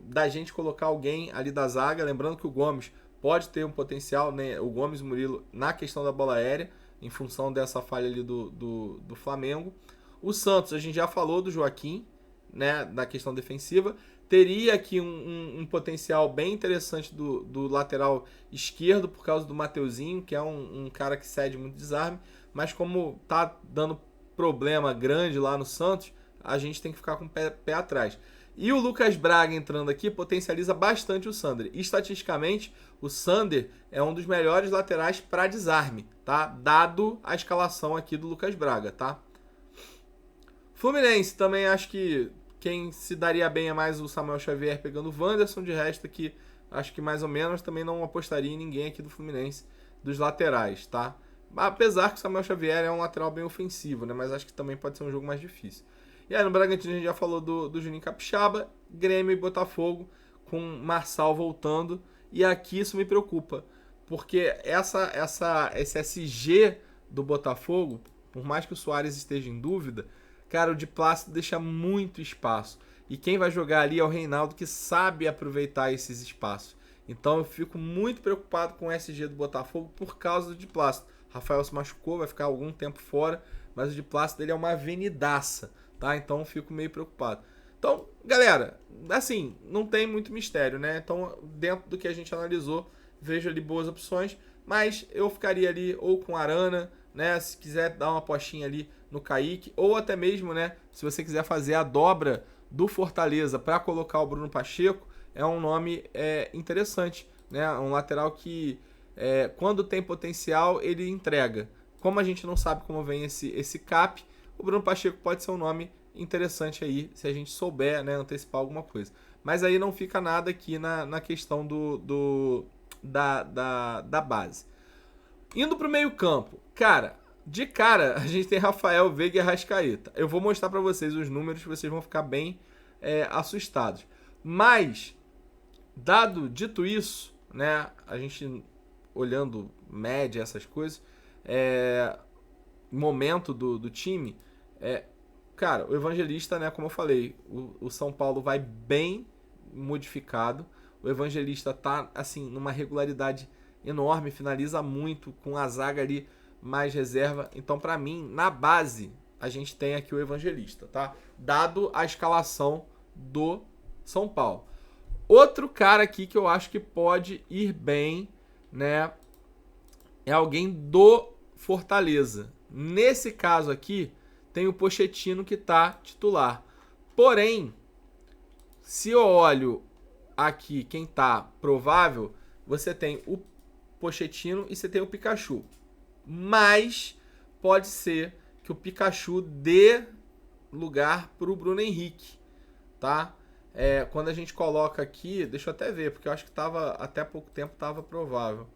da gente colocar alguém ali da zaga. Lembrando que o Gomes pode ter um potencial, né? O Gomes e o Murilo na questão da bola aérea, em função dessa falha ali do Flamengo. O Santos, a gente já falou do Joaquim, né? Na questão defensiva. Teria aqui um potencial bem interessante do lateral esquerdo por causa do Mateuzinho, que é um cara que cede muito desarme, mas como tá dando problema grande lá no Santos, a gente tem que ficar com o pé atrás. E o Lucas Braga entrando aqui potencializa bastante o Sander. Estatisticamente, o Sander é um dos melhores laterais para desarme, tá? Dado a escalação aqui do Lucas Braga, tá? Fluminense também acho que quem se daria bem é mais o Samuel Xavier pegando o Wanderson, de resto aqui acho que mais ou menos também não apostaria em ninguém aqui do Fluminense dos laterais, tá? Apesar que o Samuel Xavier é um lateral bem ofensivo, né? Mas acho que também pode ser um jogo mais difícil. E aí no Bragantino a gente já falou do Juninho Capixaba, Grêmio e Botafogo com Marçal voltando, e aqui isso me preocupa, porque esse SG do Botafogo, por mais que o Soares esteja em dúvida, cara, o de Plácido deixa muito espaço. E quem vai jogar ali é o Reinaldo, que sabe aproveitar esses espaços. Então eu fico muito preocupado com o SG do Botafogo por causa do Di Plácido. Rafael se machucou, vai ficar algum tempo fora, mas o Di Plácido dele é uma avenidaça, tá? Então eu fico meio preocupado. Então, galera, assim, não tem muito mistério, né? Então, dentro do que a gente analisou, vejo ali boas opções, mas eu ficaria ali ou com Arana, né? Se quiser dar uma apostinha ali no Kaique, ou até mesmo, né? Se você quiser fazer a dobra do Fortaleza para colocar o Bruno Pacheco, é um nome interessante, né? Um lateral que, quando tem potencial, ele entrega. Como a gente não sabe como vem esse cap, o Bruno Pacheco pode ser um nome interessante aí, se a gente souber, né, antecipar alguma coisa. Mas aí não fica nada aqui na questão da base. Indo pro meio campo, cara, de cara a gente tem Rafael, Veiga e Arrascaeta. Eu vou mostrar para vocês os números, vocês vão ficar bem assustados. Mas, dito isso, né, a gente olhando média, essas coisas, momento do time, cara, o Evangelista, né, como eu falei, o São Paulo vai bem modificado. O Evangelista tá, assim, numa regularidade enorme, finaliza muito, com a zaga ali mais reserva. Então, pra mim, na base, a gente tem aqui o Evangelista, tá? Dado a escalação do São Paulo. Outro cara aqui que eu acho que pode ir bem, né, é alguém do Fortaleza. Nesse caso aqui, tem o Pochettino que tá titular. Porém, se eu olho aqui quem tá provável, você tem o Pochettino e você tem o Pikachu. Mas pode ser que o Pikachu dê lugar pro Bruno Henrique, tá? Quando a gente coloca aqui, deixa eu até ver, porque eu acho que tava, até pouco tempo tava provável.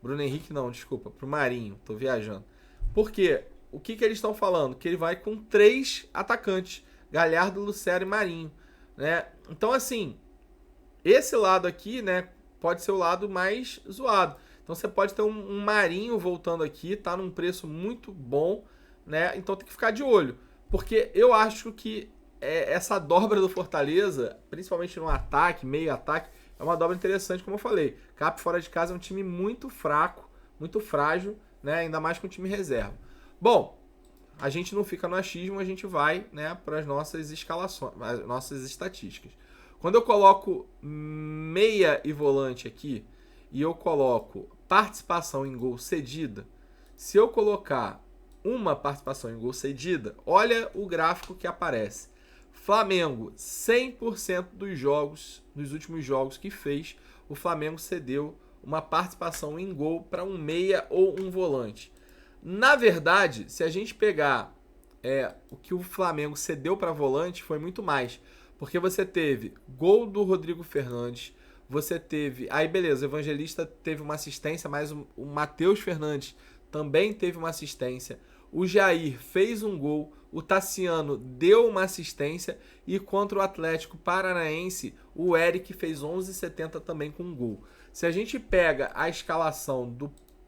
Bruno Henrique não, desculpa, pro Marinho, tô viajando. Por quê? O que eles estão falando? Que ele vai com 3 atacantes, Galhardo, Lucero e Marinho, né? Então, assim, esse lado aqui, né, pode ser o lado mais zoado. Então, você pode ter um Marinho voltando aqui, tá num preço muito bom, né? Então, tem que ficar de olho, porque eu acho que essa dobra do Fortaleza, principalmente no ataque, meio ataque, é uma dobra interessante, como eu falei. Cap fora de casa é um time muito fraco, muito frágil, né? Ainda mais com o time reserva. Bom, a gente não fica no achismo, a gente vai, né, para as nossas escalações, as nossas estatísticas. Quando eu coloco meia e volante aqui, e eu coloco participação em gol cedida, se eu colocar uma participação em gol cedida, olha o gráfico que aparece. Flamengo, 100% dos jogos, dos últimos jogos que fez, o Flamengo cedeu uma participação em gol para um meia ou um volante. Na verdade, se a gente pegar o que o Flamengo cedeu para volante, foi muito mais. Porque você teve gol do Rodrigo Fernandes, você teve... Aí beleza, o Evangelista teve uma assistência, mas o Matheus Fernandes também teve uma assistência. O Jair fez um gol, o Tassiano deu uma assistência e contra o Atlético Paranaense, o Eric fez 11,70 também com um gol. Se a gente pega a escalação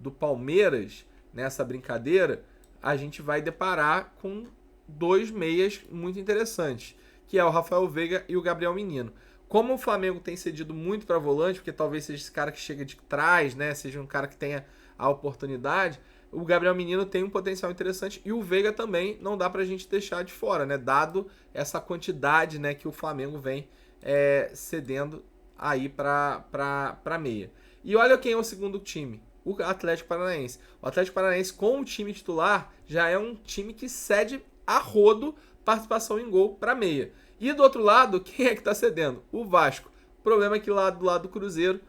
do Palmeiras nessa brincadeira, a gente vai deparar com 2 meias muito interessantes, que é o Rafael Veiga e o Gabriel Menino. Como o Flamengo tem cedido muito para volante, porque talvez seja esse cara que chega de trás, né, seja um cara que tenha a oportunidade, o Gabriel Menino tem um potencial interessante e o Veiga também não dá pra gente deixar de fora, né, dado essa quantidade, né, que o Flamengo vem cedendo aí para meia. E olha quem é o segundo time, o Atlético Paranaense. O Atlético Paranaense com o time titular já é um time que cede a rodo participação em gol para meia. E do outro lado, quem é que está cedendo? O Vasco. O problema é que lá do lado do Cruzeiro,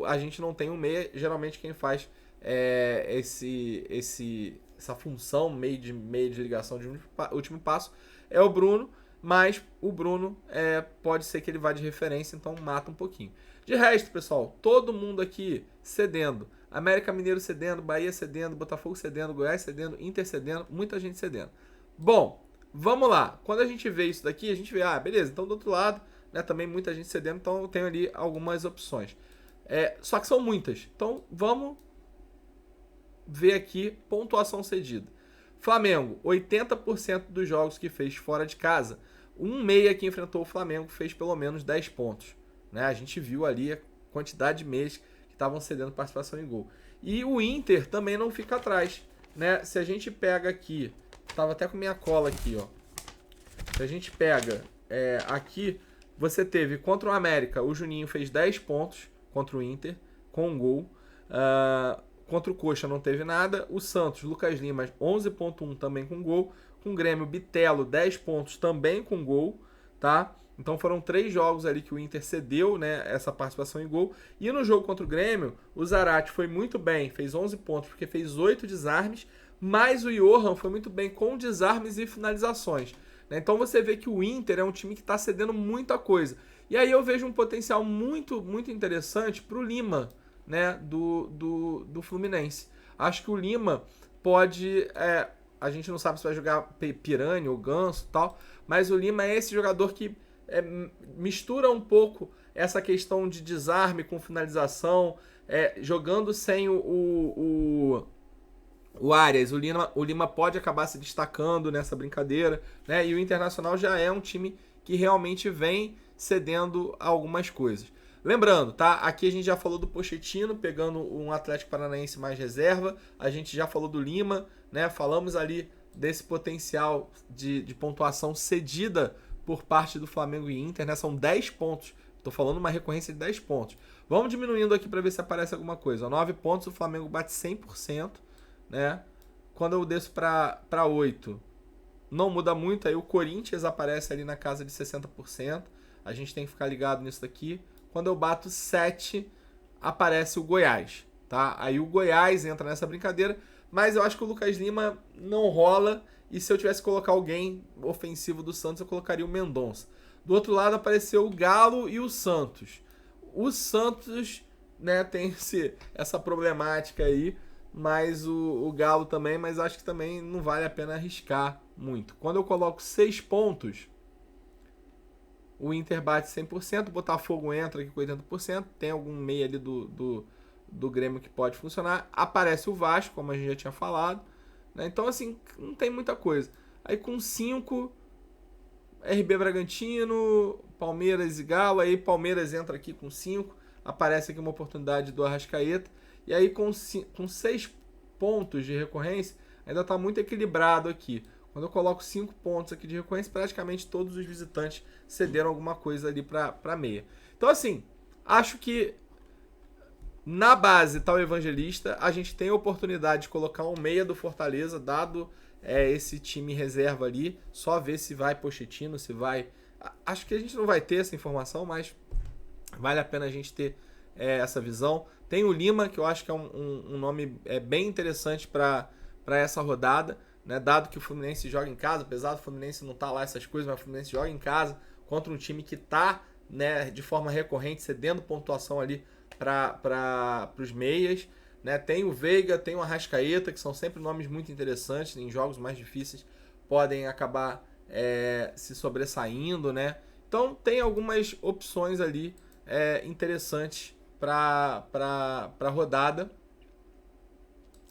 a gente não tem um meia. Geralmente quem faz essa função meio de ligação de último passo é o Bruno. Mas o Bruno pode ser que ele vá de referência, então mata um pouquinho. De resto, pessoal, todo mundo aqui cedendo. América Mineiro cedendo, Bahia cedendo, Botafogo cedendo, Goiás cedendo, Inter cedendo, muita gente cedendo. Bom, vamos lá. Quando a gente vê isso daqui, a gente vê, beleza, então do outro lado, né, também muita gente cedendo, então eu tenho ali algumas opções. Só que são muitas. Então vamos ver aqui pontuação cedida. Flamengo, 80% dos jogos que fez fora de casa, um meia que enfrentou o Flamengo fez pelo menos 10 pontos. Né? A gente viu ali quantidade de meias que estavam cedendo participação em gol. E o Inter também não fica atrás, né? Se a gente pega aqui, tava até com minha cola aqui, ó. Se a gente pega aqui, você teve contra o América, o Juninho fez 10 pontos contra o Inter, com um gol. Contra o Coxa não teve nada. O Santos, Lucas Lima, 11.1 também com gol. Com o Grêmio, Bitelo, 10 pontos também com gol, tá? Então foram 3 jogos ali que o Inter cedeu, né, essa participação em gol. E no jogo contra o Grêmio, o Zarate foi muito bem, fez 11 pontos, porque fez 8 desarmes, mas o Johan foi muito bem com desarmes e finalizações. Né? Então você vê que o Inter é um time que está cedendo muita coisa. E aí eu vejo um potencial muito, muito interessante para o Lima, né, do Fluminense. Acho que o Lima pode... a gente não sabe se vai jogar Piranha ou Ganso e tal, mas o Lima é esse jogador que mistura um pouco essa questão de desarme com finalização, jogando sem o Arias. O Lima pode acabar se destacando nessa brincadeira, né? E o Internacional já é um time que realmente vem cedendo algumas coisas. Lembrando, tá? Aqui a gente já falou do Pochettino, pegando um Atlético Paranaense mais reserva. A gente já falou do Lima, né? Falamos ali desse potencial de pontuação cedida por parte do Flamengo e Inter, né? São 10 pontos. Tô falando uma recorrência de 10 pontos. Vamos diminuindo aqui para ver se aparece alguma coisa. 9 pontos, o Flamengo bate 100%, né? Quando eu desço para 8, não muda muito. Aí o Corinthians aparece ali na casa de 60%. A gente tem que ficar ligado nisso daqui. Quando eu bato 7, aparece o Goiás, tá? Aí o Goiás entra nessa brincadeira, mas eu acho que o Lucas Lima não rola, e se eu tivesse que colocar alguém ofensivo do Santos, eu colocaria o Mendonça. Do outro lado apareceu o Galo e o Santos. O Santos, né, tem essa problemática aí, mas o Galo também, mas acho que também não vale a pena arriscar muito. Quando eu coloco 6 pontos... O Inter bate 100%, o Botafogo entra aqui com 80%, tem algum meio ali do Grêmio que pode funcionar. Aparece o Vasco, como a gente já tinha falado. Né? Então, assim, não tem muita coisa. Aí com 5, RB Bragantino, Palmeiras e Galo. Aí Palmeiras entra aqui com 5, aparece aqui uma oportunidade do Arrascaeta. E aí com 6 pontos de recorrência, ainda está muito equilibrado aqui. Quando eu coloco 5 pontos aqui de recorrência, praticamente todos os visitantes cederam alguma coisa ali para meia. Então, assim, acho que na base tá o Evangelista. A gente tem a oportunidade de colocar um meia do Fortaleza, dado esse time reserva ali. Só ver se vai Pochettino, se vai... Acho que a gente não vai ter essa informação, mas vale a pena a gente ter essa visão. Tem o Lima, que eu acho que é um nome bem interessante para essa rodada. Né, dado que o Fluminense joga em casa, apesar do Fluminense não estar lá essas coisas, mas o Fluminense joga em casa contra um time que está, né, de forma recorrente cedendo pontuação ali para os meias. Né? Tem o Veiga, tem o Arrascaeta, que são sempre nomes muito interessantes, em jogos mais difíceis podem acabar se sobressaindo. Né? Então tem algumas opções ali interessantes para a rodada.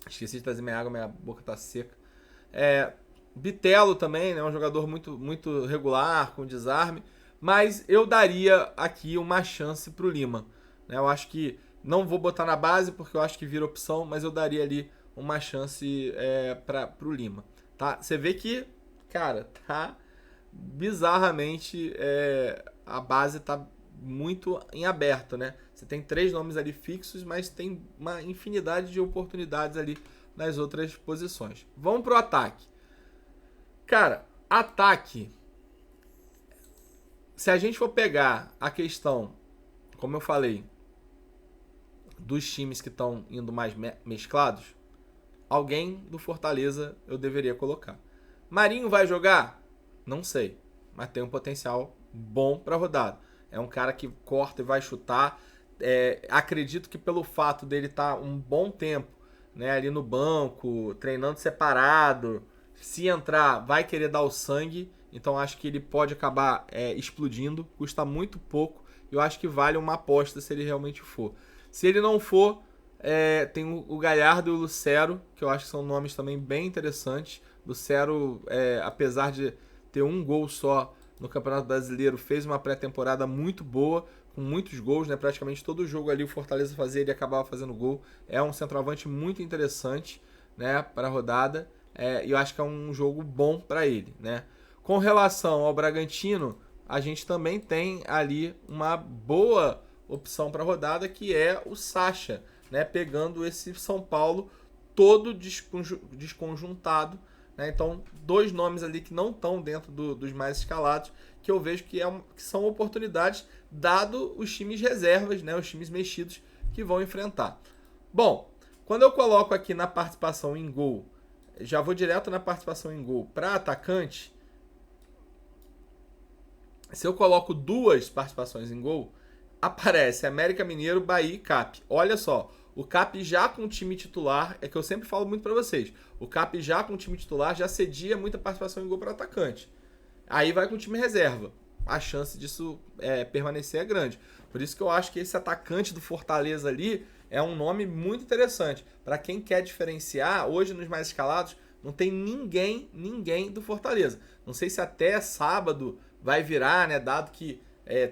Esqueci de trazer minha água, minha boca está seca. Bitelo também, né, um jogador muito, muito regular, com desarme, mas eu daria aqui uma chance pro Lima. Né, eu acho que não vou botar na base porque eu acho que vira opção, mas eu daria ali uma chance pro Lima. Tá? Você vê que, cara, tá bizarramente a base tá muito em aberto, né? Você tem 3 nomes ali fixos, mas tem uma infinidade de oportunidades ali nas outras posições. Vamos pro ataque. Cara, ataque. Se a gente for pegar a questão, como eu falei, dos times que estão indo mais mesclados, alguém do Fortaleza eu deveria colocar. Marinho vai jogar? Não sei, mas tem um potencial bom para rodada. É um cara que corta e vai chutar. Acredito que pelo fato dele estar um bom tempo, né, ali no banco, treinando separado, se entrar, vai querer dar o sangue. Então acho que ele pode acabar explodindo. Custa muito pouco. Eu acho que vale uma aposta se ele realmente for. Se ele não for, tem o Galhardo e o Lucero, que eu acho que são nomes também bem interessantes. Lucero, apesar de ter um gol só no Campeonato Brasileiro, fez uma pré-temporada muito boa, com muitos gols, né? Praticamente todo jogo ali o Fortaleza fazia, ele acabava fazendo gol. É um centroavante muito interessante, né, para a rodada. E eu acho que é um jogo bom para ele, né? Com relação ao Bragantino, a gente também tem ali uma boa opção para a rodada, que é o Sacha, né? Pegando esse São Paulo todo desconjuntado, né? Então, dois nomes ali que não estão dentro dos mais escalados, que eu vejo que são oportunidades, dado os times reservas, né? Os times mexidos que vão enfrentar. Bom, quando eu coloco aqui na participação em gol, já vou direto na participação em gol para atacante. Se eu coloco duas participações em gol, aparece América Mineiro, Bahia e CAP. Olha só, o CAP já com o time titular, é que eu sempre falo muito para vocês, o CAP já com o time titular já cedia muita participação em gol para atacante. Aí vai com o time reserva. A chance disso permanecer é grande. Por isso que eu acho que esse atacante do Fortaleza ali é um nome muito interessante. Para quem quer diferenciar, hoje nos mais escalados, não tem ninguém do Fortaleza. Não sei se até sábado vai virar, né? Dado que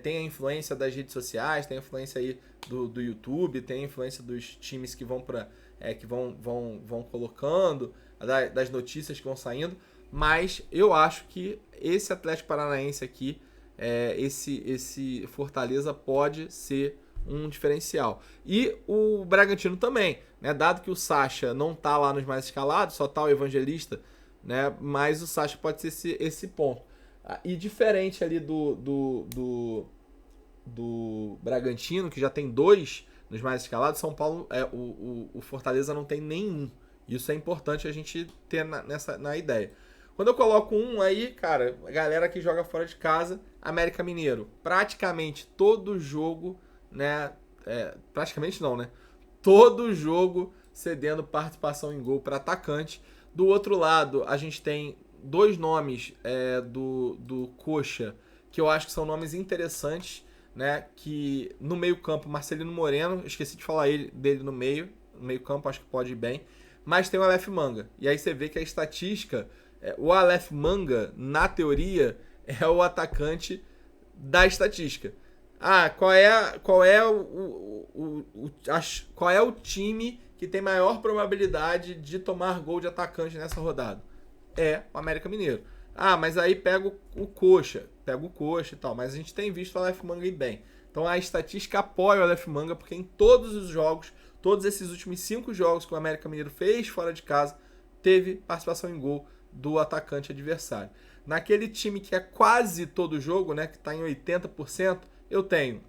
tem a influência das redes sociais, tem a influência aí do YouTube, tem a influência dos times que vão vão colocando, das notícias que vão saindo. Mas eu acho que esse Atlético Paranaense aqui, esse Fortaleza pode ser um diferencial. E o Bragantino também, né? Dado que o Sacha não tá lá nos mais escalados, só tá o Evangelista, né? Mas o Sacha pode ser esse ponto. E diferente ali do Bragantino, que já tem dois nos mais escalados, São Paulo, o Fortaleza não tem nenhum. Isso é importante a gente ter na ideia. Quando eu coloco um aí, cara, a galera que joga fora de casa, América Mineiro, praticamente todo jogo, né? Praticamente não, né? Todo jogo cedendo participação em gol para atacante. Do outro lado, a gente tem dois nomes do Coxa, que eu acho que são nomes interessantes, né? Que no meio-campo, Marcelino Moreno, esqueci de falar dele no meio-campo, acho que pode ir bem. Mas tem o Aleph Manga. E aí você vê que a estatística, o Aleph Manga, na teoria, é o atacante da estatística. Qual é o time que tem maior probabilidade de tomar gol de atacante nessa rodada? É o América Mineiro. Mas aí pega o Coxa e tal. Mas a gente tem visto o Aleph Manga ir bem. Então a estatística apoia o Aleph Manga, porque em todos os jogos, todos esses últimos 5 jogos que o América Mineiro fez fora de casa, teve participação em gol do atacante adversário. Naquele time que é quase todo jogo, né, que está em 80%, eu tenho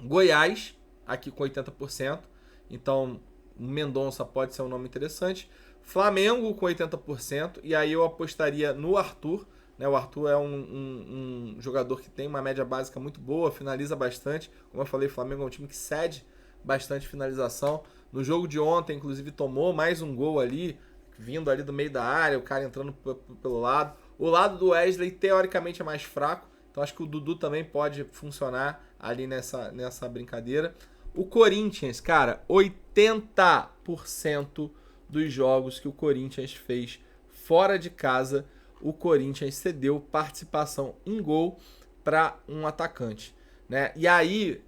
Goiás, aqui com 80%. Então, Mendonça pode ser um nome interessante. Flamengo com 80%. E aí eu apostaria no Arthur. Né? O Arthur é um jogador que tem uma média básica muito boa, finaliza bastante. Como eu falei, o Flamengo é um time que cede bastante finalização. No jogo de ontem, inclusive, tomou mais um gol ali, vindo ali do meio da área, o cara entrando pelo lado. O lado do Wesley, teoricamente, é mais fraco. Então acho que o Dudu também pode funcionar ali nessa brincadeira. O Corinthians, cara, 80% dos jogos que o Corinthians fez fora de casa, o Corinthians cedeu participação em gol para um atacante, né? E aí,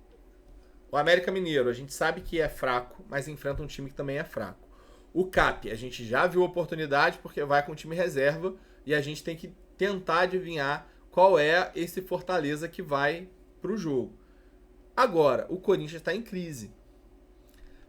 o América Mineiro, a gente sabe que é fraco, mas enfrenta um time que também é fraco. O CAP, a gente já viu oportunidade porque vai com o time reserva e a gente tem que tentar adivinhar qual é esse Fortaleza que vai pro jogo. Agora, o Corinthians está em crise,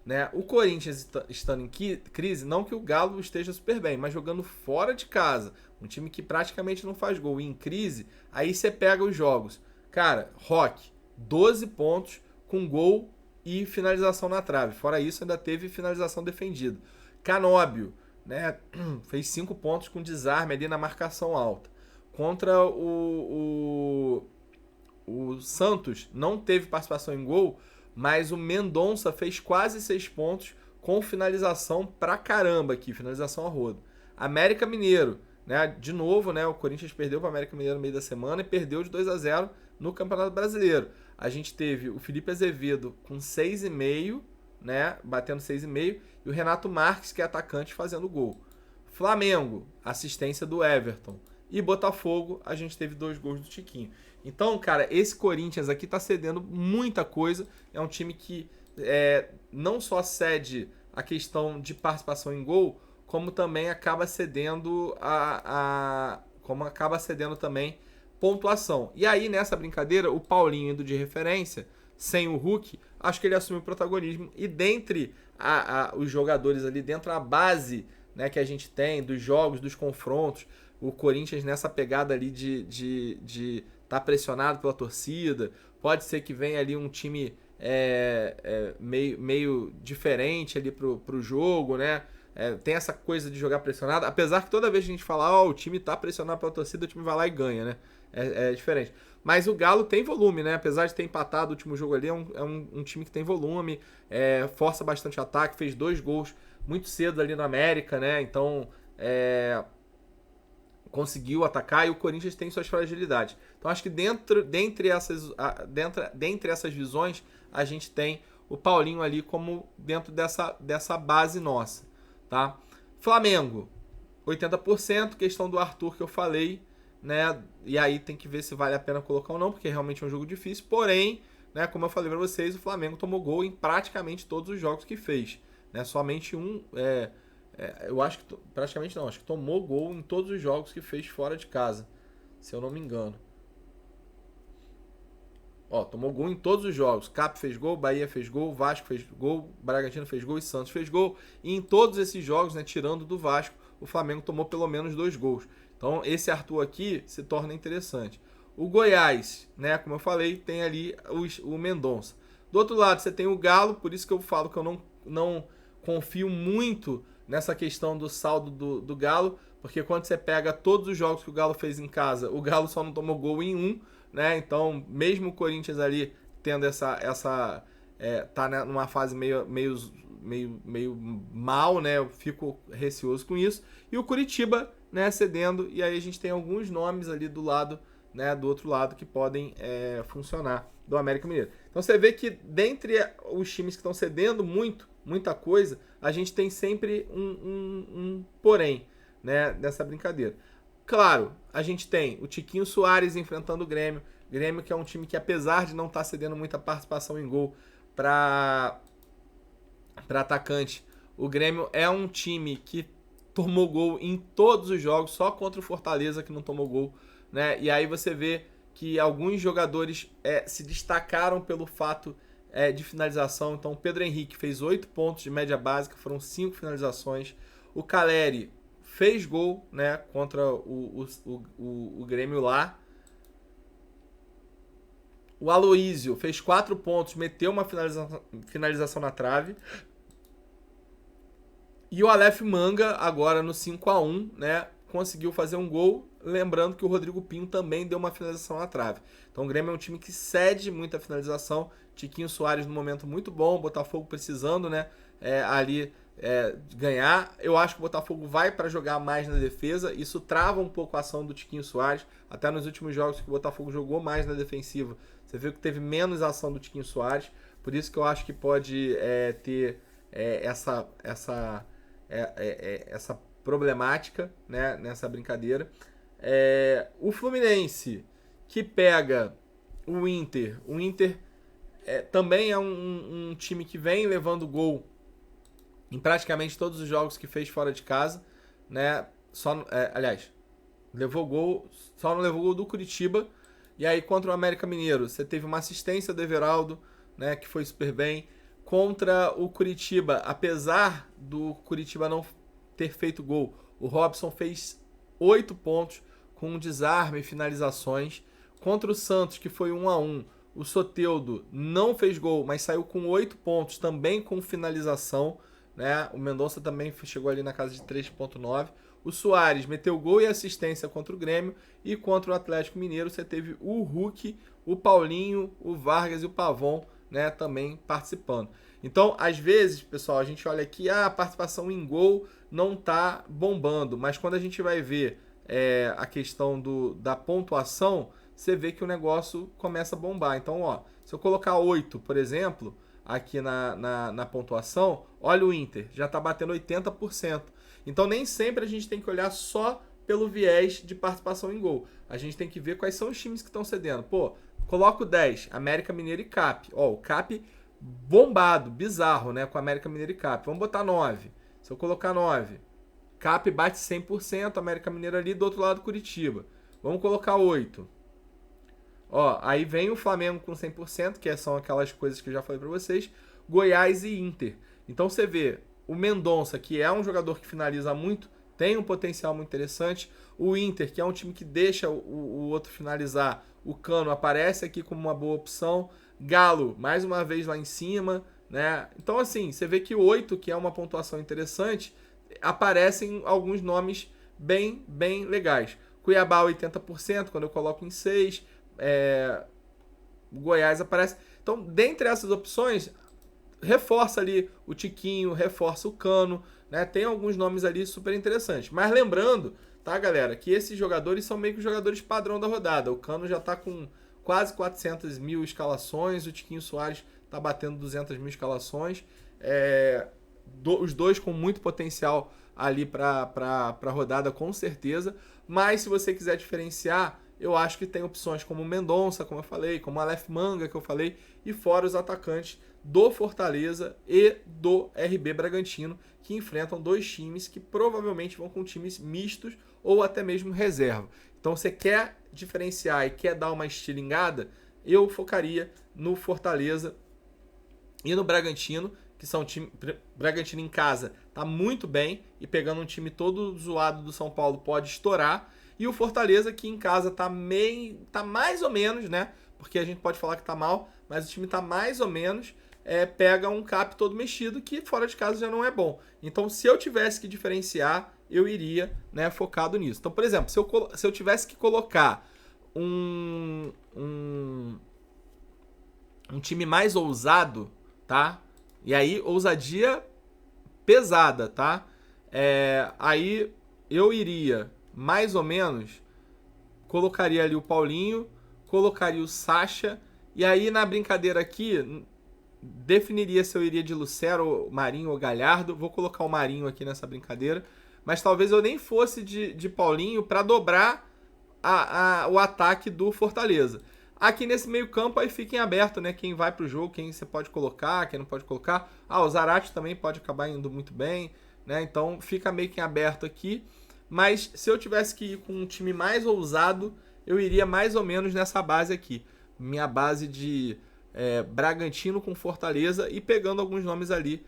né? O Corinthians estando em crise, não que o Galo esteja super bem, mas jogando fora de casa, um time que praticamente não faz gol e em crise, aí você pega os jogos. Cara, Roque, 12 pontos com gol e finalização na trave. Fora isso, ainda teve finalização defendida. Canóbio, né? Fez 5 pontos com desarme ali na marcação alta. Contra o Santos, não teve participação em gol, mas o Mendonça fez quase 6 pontos com finalização pra caramba aqui, finalização a rodo. América Mineiro, né? De novo, né? O Corinthians perdeu para o América Mineiro no meio da semana e perdeu de 2-0 no Campeonato Brasileiro. A gente teve o Felipe Azevedo com 6,5, né? Batendo 6,5, e o Renato Marques, que é atacante, fazendo gol. Flamengo, assistência do Everton. E Botafogo, a gente teve 2 gols do Tiquinho. Então, cara, esse Corinthians aqui tá cedendo muita coisa. É um time que não só cede a questão de participação em gol, como também acaba cedendo como acaba cedendo também pontuação. E aí, nessa brincadeira, o Paulinho indo de referência, sem o Hulk, acho que ele assume o protagonismo. E dentre os jogadores ali, dentro da base, né, que a gente tem, dos jogos, dos confrontos, o Corinthians nessa pegada ali de tá pressionado pela torcida, pode ser que venha ali um time meio diferente ali pro jogo, né? Tem essa coisa de jogar pressionado, apesar que toda vez que a gente fala, o time tá pressionado pela torcida, o time vai lá e ganha, né? É diferente. Mas o Galo tem volume, né? Apesar de ter empatado o último jogo ali, é um time que tem volume, força bastante ataque, fez 2 gols muito cedo ali no América, né? Então, conseguiu atacar, e o Corinthians tem suas fragilidades. Então acho que dentre essas visões, a gente tem o Paulinho ali como dentro dessa base nossa, tá? Flamengo, 80%, questão do Arthur que eu falei, né? E aí tem que ver se vale a pena colocar ou não, porque realmente é um jogo difícil, porém, né, como eu falei para vocês, o Flamengo tomou gol em praticamente todos os jogos que fez, né? Somente eu acho que praticamente não, acho que tomou gol em todos os jogos que fez fora de casa, se eu não me engano. Tomou gol em todos os jogos. Cap fez gol, Bahia fez gol, Vasco fez gol, Bragantino fez gol e Santos fez gol. E em todos esses jogos, né, tirando do Vasco, o Flamengo tomou pelo menos 2 gols. Então esse Arthur aqui se torna interessante. O Goiás, né, como eu falei, tem ali o Mendonça. Do outro lado você tem o Galo, por isso que eu falo que eu não confio muito nessa questão do saldo do Galo, porque quando você pega todos os jogos que o Galo fez em casa, o Galo só não tomou gol em um, né? Então, mesmo o Corinthians ali tendo tá numa fase meio mal, né? Eu fico receoso com isso. E o Curitiba, né, cedendo, e aí a gente tem alguns nomes ali do lado, né, do outro lado que podem funcionar do América Mineiro. Então você vê que dentre os times que estão cedendo muita coisa, a gente tem sempre um porém, né, nessa brincadeira. Claro, a gente tem o Tiquinho Soares enfrentando o Grêmio. Grêmio que é um time que, apesar de não estar cedendo muita participação em gol para atacante, o Grêmio é um time que tomou gol em todos os jogos, só contra o Fortaleza que não tomou gol, né? E aí você vê que alguns jogadores se destacaram pelo fato de finalização. Então o Pedro Henrique fez 8 pontos de média básica, foram 5 finalizações. O Caleri fez gol, né, contra o Grêmio lá. O Aloísio fez 4 pontos, meteu uma finalização na trave. E o Aleph Manga, agora no 5-1, né, conseguiu fazer um gol. Lembrando que o Rodrigo Pinho também deu uma finalização na trave. Então o Grêmio é um time que cede muita finalização. Tiquinho Soares no momento muito bom. Botafogo precisando, né, ganhar. Eu acho que o Botafogo vai para jogar mais na defesa. Isso trava um pouco a ação do Tiquinho Soares. Até nos últimos jogos que o Botafogo jogou mais na defensiva, você viu que teve menos ação do Tiquinho Soares. Por isso que eu acho que pode ter essa problemática, né, nessa brincadeira. O Fluminense, que pega o Inter. O Inter também é um time que vem levando gol em praticamente todos os jogos que fez fora de casa, né? Aliás, levou gol, só não levou gol do Curitiba. E aí contra o América Mineiro, você teve uma assistência do Everaldo, né, que foi super bem. Contra o Curitiba, apesar do Curitiba não ter feito gol, o Robson fez 8 pontos com um desarme e finalizações. Contra o Santos, que foi 1-1, o Soteldo não fez gol, mas saiu com 8 pontos, também com finalização, né? O Mendonça também chegou ali na casa de 3.9. O Soares meteu gol e assistência contra o Grêmio. E contra o Atlético Mineiro você teve o Hulk, o Paulinho, o Vargas e o Pavon, né, também participando. Então, às vezes, pessoal, a gente olha aqui, a participação em gol não tá bombando, mas quando a gente vai ver a questão da pontuação, você vê que o negócio começa a bombar. Então, se eu colocar 8, por exemplo, aqui na pontuação, olha o Inter, já tá batendo 80%. Então, nem sempre a gente tem que olhar só pelo viés de participação em gol. A gente tem que ver quais são os times que estão cedendo. Pô, coloco 10, América Mineiro e CAP. Ó, o CAP bombado, bizarro, né, com América Mineiro e CAP. Vamos botar 9. Se eu colocar 9, CAP bate 100%, América Mineiro ali, do outro lado Curitiba. Vamos colocar 8. Ó, aí vem o Flamengo com 100%, que são aquelas coisas que eu já falei pra vocês, Goiás e Inter. Então você vê, o Mendonça, que é um jogador que finaliza muito, tem um potencial muito interessante. O Inter, que é um time que deixa o outro finalizar, o Cano aparece aqui como uma boa opção. Galo, mais uma vez lá em cima, né? Então assim, você vê que 8, que é uma pontuação interessante, aparecem alguns nomes bem legais. Cuiabá 80%, quando eu coloco em 6, o Goiás aparece. Então, dentre essas opções, reforça ali o Tiquinho, reforça o Cano, né? Tem alguns nomes ali super interessantes. Mas lembrando, tá, galera, que esses jogadores são meio que os jogadores padrão da rodada. O Cano já tá com quase 400 mil escalações, o Tiquinho Soares tá batendo 200 mil escalações. Os dois com muito potencial ali para rodada, com certeza. Mas se você quiser diferenciar, eu acho que tem opções como o Mendonça, como eu falei, como o Aleph Manga, que eu falei, e fora os atacantes do Fortaleza e do RB Bragantino, que enfrentam dois times que provavelmente vão com times mistos ou até mesmo reserva. Então, você quer diferenciar e quer dar uma estilingada, eu focaria no Fortaleza e no Bragantino, que são time Bragantino em casa tá muito bem, e pegando um time todo zoado do São Paulo pode estourar. E o Fortaleza, que em casa tá mais ou menos, né? Porque a gente pode falar que tá mal, mas o time tá mais ou menos, pega um CAP todo mexido, que fora de casa já não é bom. Então, se eu tivesse que diferenciar, eu iria, né, focado nisso. Então, por exemplo, se eu tivesse que colocar um time mais ousado, tá? E aí, ousadia pesada, tá? Aí eu iria, mais ou menos, colocaria ali o Paulinho, colocaria o Sacha, e aí na brincadeira aqui, definiria se eu iria de Lucero, Marinho ou Galhardo. Vou colocar o Marinho aqui nessa brincadeira, mas talvez eu nem fosse de Paulinho para dobrar o ataque do Fortaleza. Aqui nesse meio campo aí fica em aberto, né? Quem vai pro jogo, quem você pode colocar, quem não pode colocar. O Zarate também pode acabar indo muito bem, né? Então fica meio que em aberto aqui. Mas se eu tivesse que ir com um time mais ousado, eu iria mais ou menos nessa base aqui. Minha base de Bragantino com Fortaleza e pegando alguns nomes ali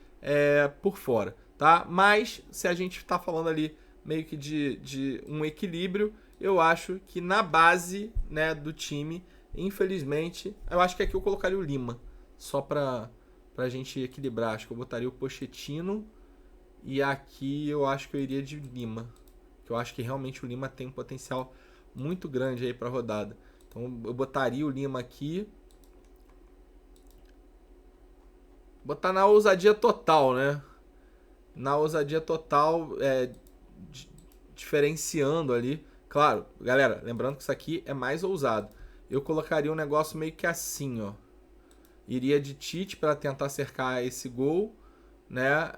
por fora, tá? Mas se a gente tá falando ali meio que de um equilíbrio, eu acho que na base, né, do time, infelizmente, eu acho que aqui eu colocaria o Lima, só pra gente equilibrar. Acho que eu botaria o Pochettino e aqui eu acho que eu iria de Lima, que eu acho que realmente o Lima tem um potencial muito grande aí pra rodada. Então eu botaria o Lima aqui, botar na ousadia total, né? Na ousadia total, diferenciando ali. Claro, galera, lembrando que isso aqui é mais ousado. Eu colocaria um negócio meio que assim, ó. Iria de Tite para tentar cercar esse gol, né?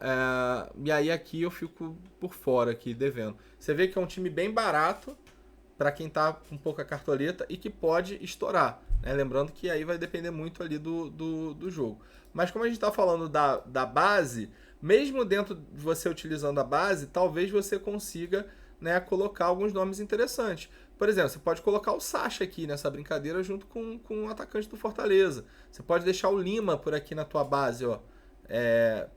E aí aqui eu fico por fora aqui, devendo. Você vê que é um time bem barato para quem tá com pouca cartoleta e que pode estourar, né? Lembrando que aí vai depender muito ali do jogo. Mas como a gente tá falando da base, mesmo dentro de você utilizando a base, talvez você consiga, né, colocar alguns nomes interessantes. Por exemplo, você pode colocar o Sacha aqui nessa brincadeira junto com o atacante do Fortaleza. Você pode deixar o Lima por aqui na tua base, ó.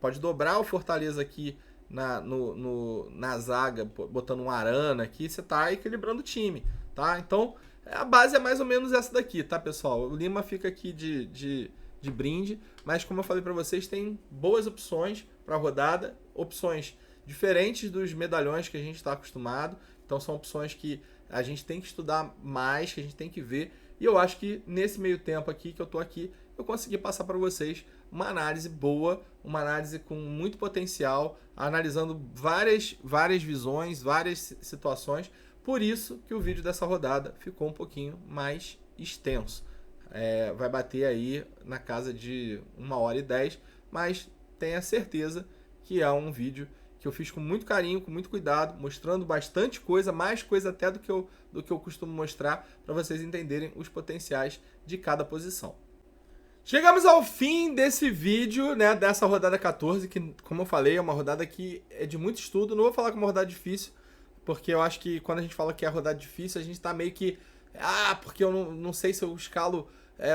Pode dobrar o Fortaleza aqui na zaga, botando um Arana aqui, você tá equilibrando o time, tá? Então, a base é mais ou menos essa daqui, tá, pessoal? O Lima fica aqui de brinde, mas como eu falei para vocês, tem boas opções para a rodada, opções diferentes dos medalhões que a gente está acostumado. Então são opções que a gente tem que estudar mais, que a gente tem que ver. E eu acho que nesse meio tempo aqui que eu tô aqui, eu consegui passar para vocês uma análise boa, uma análise com muito potencial, analisando várias visões, várias situações. Por isso que o vídeo dessa rodada ficou um pouquinho mais extenso. Vai bater aí na casa de 1h10, mas tenha certeza que é um vídeo que eu fiz com muito carinho, com muito cuidado, mostrando bastante coisa, mais coisa até do que eu costumo mostrar, para vocês entenderem os potenciais de cada posição. Chegamos ao fim desse vídeo, né, dessa rodada 14, que, como eu falei, é uma rodada que é de muito estudo. Não vou falar que é uma rodada difícil, porque eu acho que quando a gente fala que é rodada difícil, a gente tá meio que... porque eu não sei se eu escalo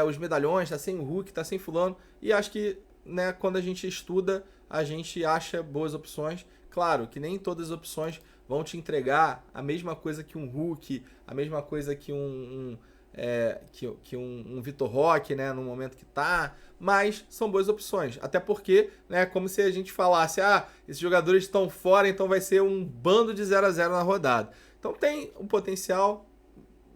os medalhões, tá sem o Hulk, tá sem fulano. E acho que, né, quando a gente estuda, a gente acha boas opções. Claro que nem todas as opções vão te entregar a mesma coisa que um Hulk, a mesma coisa que um Vitor Roque, né, no momento que tá, mas são boas opções, até porque, né, como se a gente falasse, esses jogadores estão fora, então vai ser um bando de 0 a 0 na rodada. Então tem um potencial,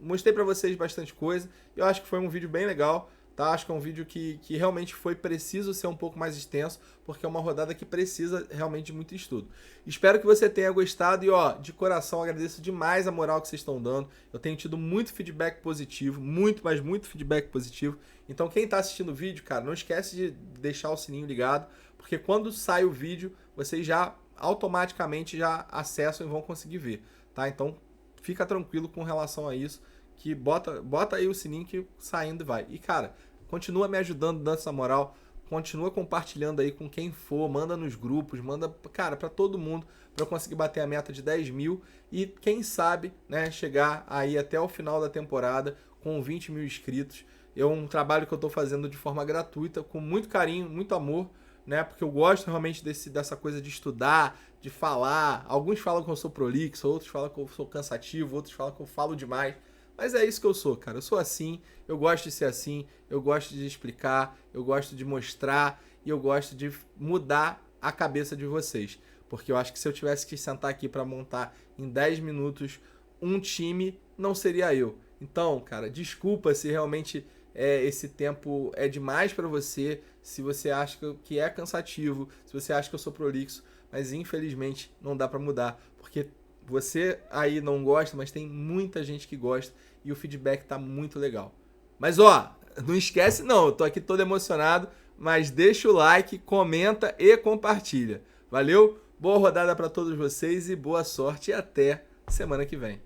mostrei pra vocês bastante coisa, eu acho que foi um vídeo bem legal, tá? Acho que é um vídeo que realmente foi preciso ser um pouco mais extenso, porque é uma rodada que precisa realmente de muito estudo. Espero que você tenha gostado e, de coração, agradeço demais a moral que vocês estão dando. Eu tenho tido muito feedback positivo, mas muito feedback positivo. Então, quem tá assistindo o vídeo, cara, não esquece de deixar o sininho ligado, porque quando sai o vídeo, vocês já automaticamente já acessam e vão conseguir ver, tá? Então, fica tranquilo com relação a isso, que bota aí o sininho que saindo vai. E, cara, continua me ajudando, dando essa moral, continua compartilhando aí com quem for, manda nos grupos, manda, cara, pra todo mundo, pra eu conseguir bater a meta de 10 mil e, quem sabe, né, chegar aí até o final da temporada com 20 mil inscritos. É um trabalho que eu tô fazendo de forma gratuita, com muito carinho, muito amor, né, porque eu gosto realmente dessa coisa de estudar, de falar. Alguns falam que eu sou prolixo, outros falam que eu sou cansativo, outros falam que eu falo demais. Mas é isso que eu sou, cara. Eu sou assim, eu gosto de ser assim, eu gosto de explicar, eu gosto de mostrar e eu gosto de mudar a cabeça de vocês. Porque eu acho que se eu tivesse que sentar aqui para montar em 10 minutos um time, não seria eu. Então, cara, desculpa se realmente esse tempo é demais para você, se você acha que é cansativo, se você acha que eu sou prolixo, mas infelizmente não dá para mudar, porque você aí não gosta, mas tem muita gente que gosta e o feedback tá muito legal. Mas não esquece não, eu tô aqui todo emocionado, mas deixa o like, comenta e compartilha. Valeu? Boa rodada para todos vocês e boa sorte e até semana que vem.